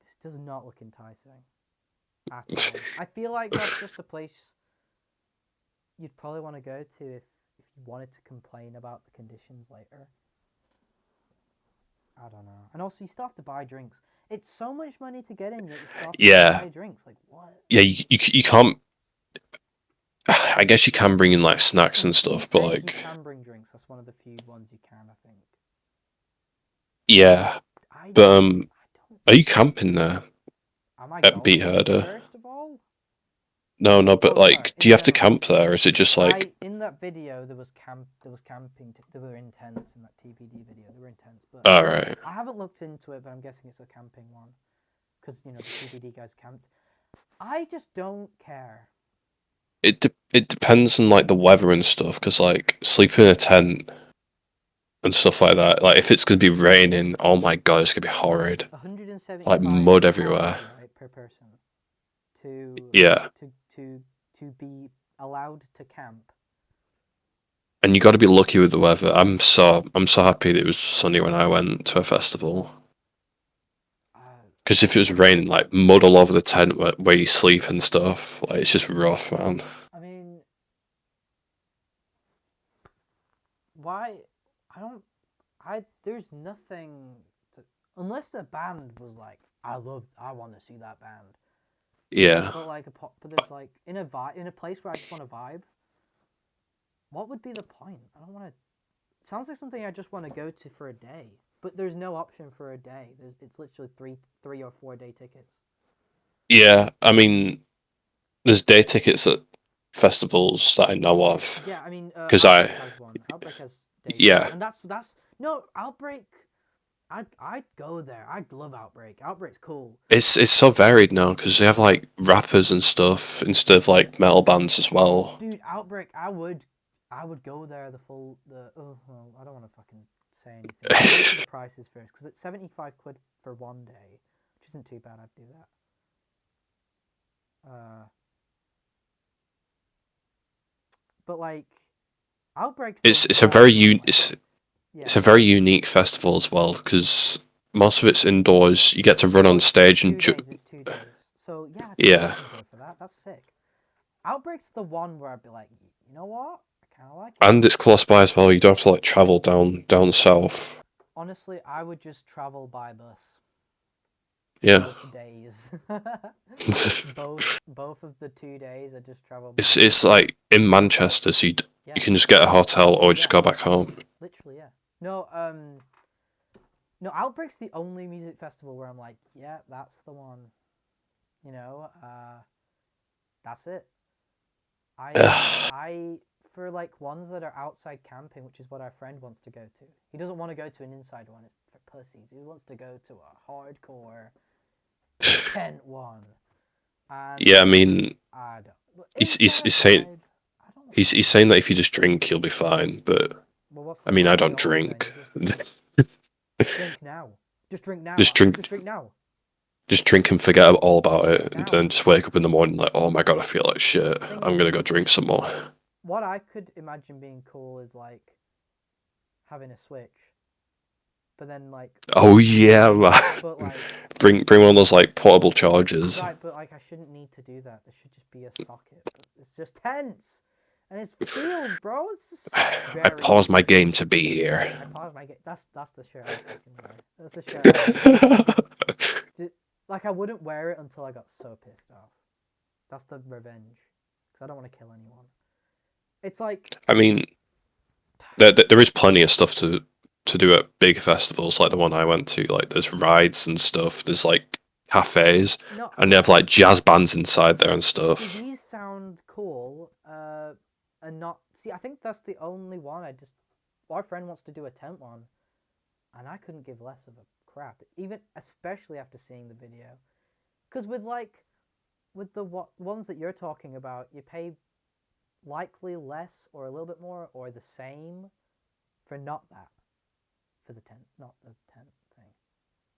S2: This does not look enticing. At all. I feel like that's just a place you'd probably want to go to if you wanted to complain about the conditions later. I don't know. And also, you still have to buy drinks. It's so much money to get in, yet you still have to buy drinks. Like, what?
S1: Yeah, you can't. I guess you can bring in like snacks and stuff, but like.
S2: You can bring drinks. That's one of the few ones you can, I think.
S1: Yeah, but are you camping there?
S2: Am I
S1: at
S2: going
S1: Beat
S2: to,
S1: Herder.
S2: first of all?
S1: No, but
S2: Oh, sorry,
S1: like, do
S2: in
S1: you have to
S2: general.
S1: camp there, or is it just like?
S2: In that video there was camping. They were in tents in that TPD video. They were in tents, but
S1: All right.
S2: I haven't looked into it. But I'm guessing it's a camping one, because the TPD guys camped. I just don't care.
S1: It depends on like the weather and stuff, because like sleeping in a tent and stuff like that. Like if it's gonna be raining, oh my god, it's gonna be horrid. Like
S2: 175
S1: mud
S2: pounds,
S1: everywhere.
S2: right, per person to
S1: Yeah,
S2: to to to be allowed to camp.
S1: and you got to be lucky with the weather. I'm so happy that it was sunny when I went to a festival.
S2: Uh,
S1: Because if it was raining, like mud all over the tent where you sleep and stuff, like it's just rough, man.
S2: I mean, why? I don't. There's nothing to, unless the band was like, I want to see that band.
S1: Yeah,
S2: But like but there's like in a place where I just want to vibe. What would be the point? I don't want to. Sounds like something I just want to go to for a day. But there's no option for a day. It's literally three or 4 day tickets.
S1: yeah. I mean, there's day tickets at festivals that I know of.
S2: Yeah, I mean,
S1: Because
S2: Outbreak has one. Outbreak has days,
S1: yeah,
S2: and that's no Outbreak. I'd go there. I'd love Outbreak. Outbreak's cool.
S1: it's so varied now because they have like rappers and stuff instead of like metal bands as well.
S2: Dude, Outbreak. I would go there. Oh well, I don't want to fucking say anything. I'll look at the prices first because it's 75 quid for one day, which isn't too bad. I'd do that. But like, Outbreak's
S1: It's
S2: the
S1: a very
S2: one.
S1: it's
S2: Yeah.
S1: a very unique festival as well because most of it's indoors. You get to run
S2: Oh,
S1: on stage and
S2: 2 days. It's 2 days. So yeah, I can
S1: yeah,
S2: definitely go for that. That's sick. Outbreak's the one where I'd be like, you know what? I kind of like it.
S1: and it's close by as well. You don't have to like travel down south.
S2: Honestly, I would just travel by bus
S1: Yeah,
S2: both days. both of the 2 days, I just travel by bus.
S1: it's like in Manchester, so
S2: Yeah,
S1: you can just get a hotel or just
S2: yeah,
S1: go back home.
S2: literally, yeah. No, no, Outbreak's the only music festival where I'm like, yeah, that's the one. You know, that's it. I for like ones that are outside camping, which is what our friend wants to go to. He doesn't want to go to an inside one. It's for pussies. He wants to go to a hardcore tent one. And
S1: Yeah, I mean,
S2: I don't. Is
S1: he's
S2: that a
S1: saying
S2: vibe? I don't.
S1: he's saying that if you just drink, you'll be fine. But
S2: Well, what's
S1: I
S2: the
S1: mean, I
S2: point of
S1: don't
S2: going then?
S1: drink.
S2: You just drink now. Just drink
S1: Just
S2: now.
S1: drink,
S2: Just drink now.
S1: just drink and forget all about it, and
S2: Now.
S1: then just wake up in the morning like, oh my god, I feel like shit.
S2: Thing
S1: I'm
S2: is,
S1: gonna go drink some more.
S2: what I could imagine being cool is like having a Switch, but then like,
S1: Oh yeah, man.
S2: but like,
S1: Bring one of those like portable chargers.
S2: right, but like I shouldn't need to do that. There should just be a socket. But it's just tents, and it's fields, bro. It's just
S1: I
S2: very.
S1: paused my game to be here.
S2: I pause my game. That's the shirt I fucking wear. That's the shirt I wear. Like I wouldn't wear it until I got so pissed off. That's the revenge, because I don't want to kill anyone. It's like
S1: I mean, there is plenty of stuff to do at big festivals like the one I went to. Like there's rides and stuff. There's like cafes,
S2: no,
S1: and they have like jazz bands inside there and
S2: see,
S1: stuff.
S2: these sound cool, and not see. I think that's the only one. Our friend wants to do a tent one, and I couldn't give less of a crap. Even especially after seeing the video, because with the ones that you're talking about, you pay likely less or a little bit more or the same for not that for the tent, not the tent thing.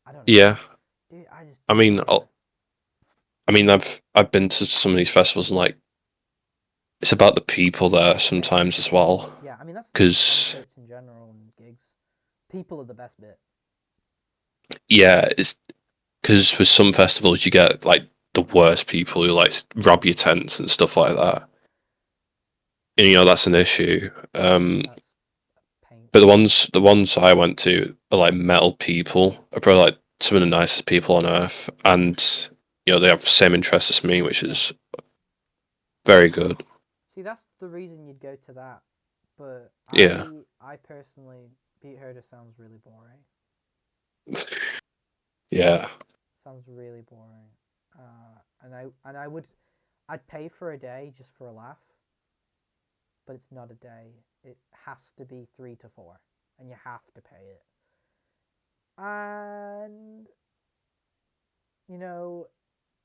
S2: I don't know,
S1: Yeah,
S2: dude. I just
S1: I mean,
S2: yeah.
S1: I've been to some of these festivals and like it's about the people there sometimes as well.
S2: Yeah, I mean that's
S1: Because
S2: concerts in general and gigs. People are the best bit.
S1: yeah, it's because with some festivals you get like the worst people who like rob your tents and stuff like that. And you know that's an issue.
S2: That's pain.
S1: But the ones I went to are like metal people. Are probably like some of the nicest people on earth, and you know they have the same interests as me, which is very good.
S2: See, that's the reason you'd go to that. But
S1: Yeah,
S2: I personally, Beat Herder sounds really boring.
S1: yeah.
S2: Sounds really boring. I'd pay for a day just for a laugh, but it's not a day. It has to be 3 to 4, and you have to pay it. And you know,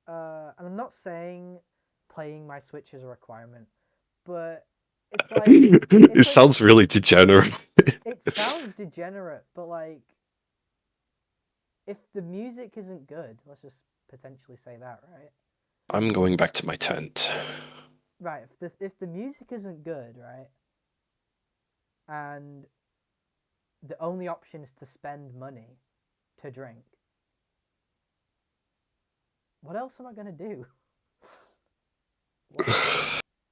S2: and I'm not saying playing my Switch is a requirement, but it's like
S1: It sounds really degenerate.
S2: it sounds degenerate, but like if the music isn't good, let's just potentially say that, right?
S1: I'm going back to my tent.
S2: Right. If the music isn't good, right, and the only option is to spend money to drink, what else am I gonna do?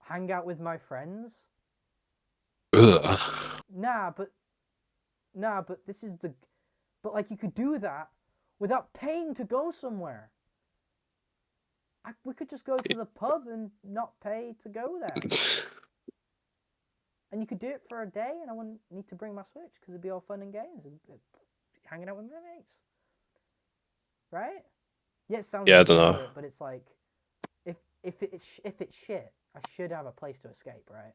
S2: Hang out with my friends?
S1: Ugh.
S2: Nah, but this is the. But like you could do that without paying to go somewhere. We could just go to the pub and not pay to go there. And you could do it for a day, and I wouldn't need to bring my Switch because it'd be all fun and games and hanging out with my mates. Right? Yeah, it sounds
S1: Yeah, I don't know.
S2: but it's like if it's shit, I should have a place to escape, right?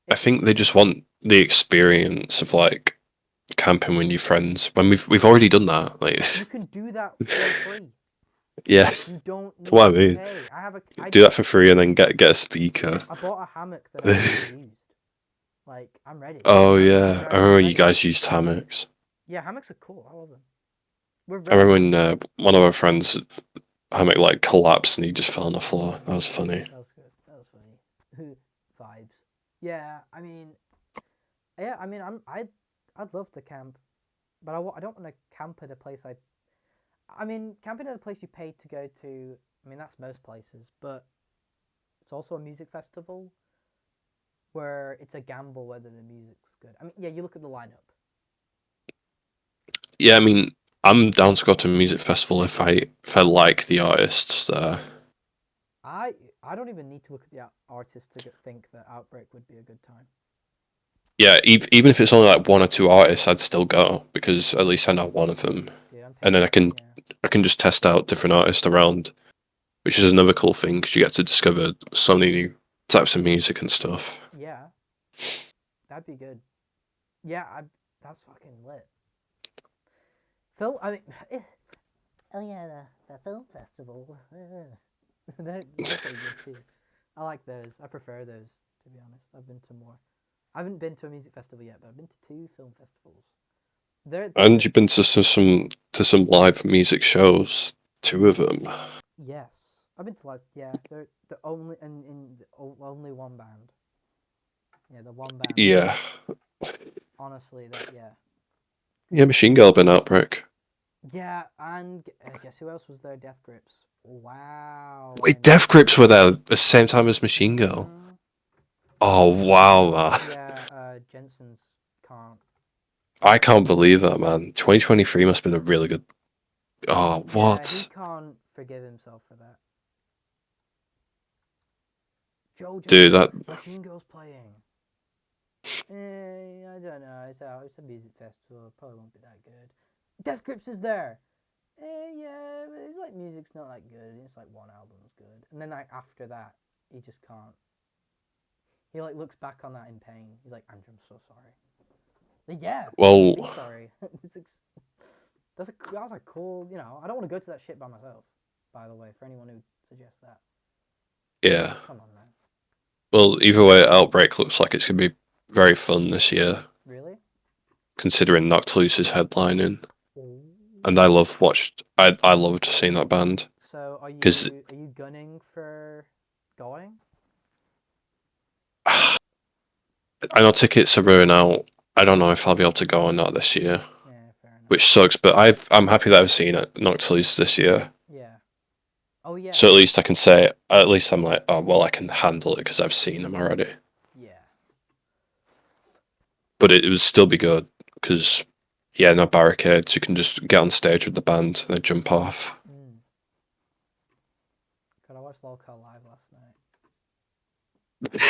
S1: I think they just want the experience of like camping with your friends. When we've already done that. Like,
S2: you can do that for free.
S1: yes,
S2: You don't need
S1: what I
S2: to
S1: mean.
S2: pay. I
S1: Do that for free and then get a speaker.
S2: I bought a hammock that I've never used. Like I'm ready.
S1: Oh yeah, I remember when you
S2: ready.
S1: guys used hammocks.
S2: Yeah, hammocks are cool. I love them.
S1: I remember when one of our friends' hammock like collapsed and he just fell on the floor. That was funny.
S2: That was good. That was funny. Vibes. Yeah, I mean, I'd love to camp, but I don't want to camp at a place I mean, camping at a place you paid to go to. I mean, that's most places, but it's also a music festival where it's a gamble whether the music's good. I mean, yeah, you look at the lineup.
S1: Yeah, I mean, I'm down to go to a music festival if I like the artists there.
S2: I don't even need to look at the artist to think that Outbreak would be a good time.
S1: Yeah, even if it's only like one or two artists, I'd still go because at least I know one of them, and then I can just test out different artists around, which is another cool thing because you get to discover so many new types of music and stuff.
S2: Yeah, that'd be good. Yeah, that's fucking lit. Phil, I mean, oh yeah, the film festival. They're pretty good too. I like those. I prefer those, to be honest. I've been to more. I haven't been to a music festival yet, but I've been to 2 film festivals.
S1: And you've been to some live music shows, 2 of them.
S2: Yes, I've been to like they're the only only one band. Yeah, the one band.
S1: Yeah.
S2: Honestly, that
S1: Yeah, Machine Girl been Outbreak.
S2: Yeah, and guess who else was there? Death Grips. Wow.
S1: Wait, Death Grips were there at the same time as Machine Girl. Oh wow, man.
S2: Yeah, Jensen's can't.
S1: I can't believe that, man. 2023 must have been a really good. Oh, what?
S2: Yeah, he can't forgive himself for that. Jojo,
S1: dude, that
S2: Machine Girl's playing. I don't know. It's a music festival. It probably won't be that good. Death Grips is there. Yeah, but it's like music's not that good. It's like one album's good, and then like after that, he just can't. He like looks back on that in pain. He's like, I'm so sorry. Like, yeah.
S1: well,
S2: I'm sorry. That was like cool. You know, I don't want to go to that shit by myself. By the way, for anyone who suggests that.
S1: yeah.
S2: Come on, man.
S1: Well, either way, Outbreak looks like it's gonna be very fun this year.
S2: Really?
S1: Considering Knocked Loose is headlining,
S2: Ooh.
S1: and I loved seeing that band.
S2: So are you gunning for going?
S1: I know tickets are running out. I don't know if I'll be able to go or not this year.
S2: Yeah, fair enough.
S1: Which sucks, but I'm happy that I've seen it Knocked Loose this year.
S2: Yeah. Oh yeah.
S1: So at least I can say, at least I'm like, oh well, I can handle it because I've seen them already.
S2: Yeah.
S1: But it would still be good because, yeah, no barricades. You can just get on stage with the band and then jump off.
S2: God, I watched Lolcow live last night.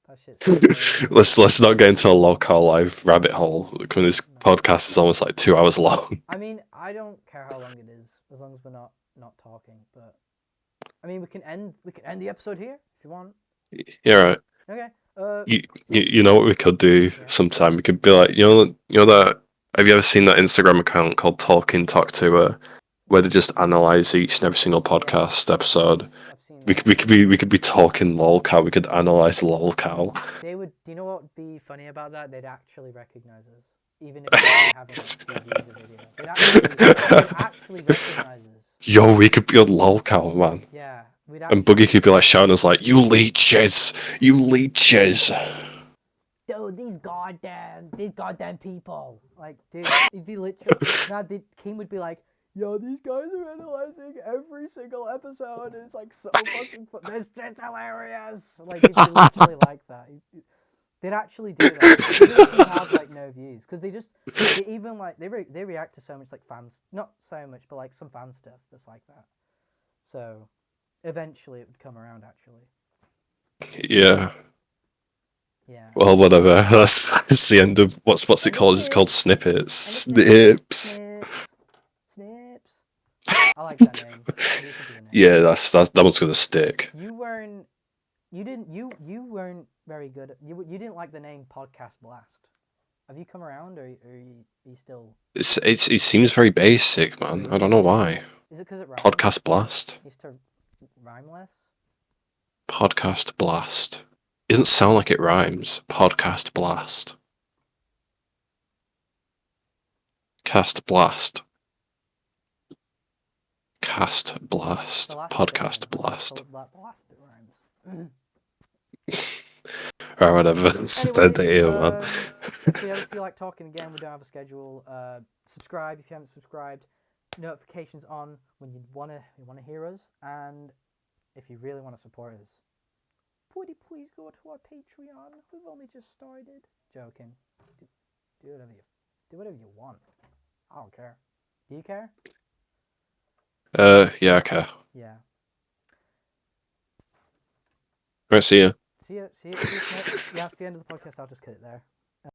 S2: That shit's
S1: let's not get into a local live rabbit hole when this podcast is almost like 2 hours long.
S2: I mean, I don't care how long it is as long as we're not talking. But I mean, we can end the episode here if you want.
S1: Yeah, right.
S2: Okay.
S1: You know what we could do
S2: Yeah.
S1: sometime? We could be like, you know that. Have you ever seen that Instagram account called Talking Talk to where they just analyze each and every single podcast episode?
S2: I've seen
S1: We
S2: that.
S1: could be talking lolcow. We could analyze lolcow.
S2: They would. Do you know what would be funny about that? They'd actually recognize us, even if we only have like 2 views a video. They'd actually recognize us.
S1: Yo, we could be on lolcow, man.
S2: Yeah, we'd
S1: And
S2: actually.
S1: Boogie could be like shouting us like, "You leeches! You leeches!"
S2: Dude, these goddamn people. Like, dude, it'd be literally. Now, King would be like, yo, these guys are analyzing every single episode. And it's like so fucking fun. This shit's hilarious. Like, it'd be literally like that. They'd actually do that. Even if you have like no views, because they even like they react to so much like fans, not so much, but like some fan stuff that's like that. So, eventually it would come around. Actually.
S1: Yeah.
S2: Yeah.
S1: Well, whatever. That's the end of what's it called? It's called snippets. Snips.
S2: Snips. I like that name. What do you think of the name?
S1: Yeah, that one's gonna stick.
S2: You weren't very good. You didn't like the name Podcast Blast. Have you come around, or are you still?
S1: It seems very basic, man. I don't know why.
S2: Is it because it rhymes?
S1: Podcast Blast.
S2: Used to rhyme less.
S1: Podcast Blast. Doesn't sound like it rhymes. Podcast Blast. Cast Blast. Cast Blast. Podcast Blast.
S2: That last bit rhymes.
S1: Or whatever. It's
S2: Anyway,
S1: the day, man.
S2: if you ever feel like talking again, we don't have a schedule. Subscribe if you haven't subscribed. Notifications on when you wanna hear us, and if you really want to support us, please go to our Patreon. We've only just started. Joking. Do whatever you want. I don't care. Do you care?
S1: Yeah, okay.
S2: Yeah.
S1: Right, see ya.
S2: See you. Yeah, that's the end of the podcast. I'll just cut it there.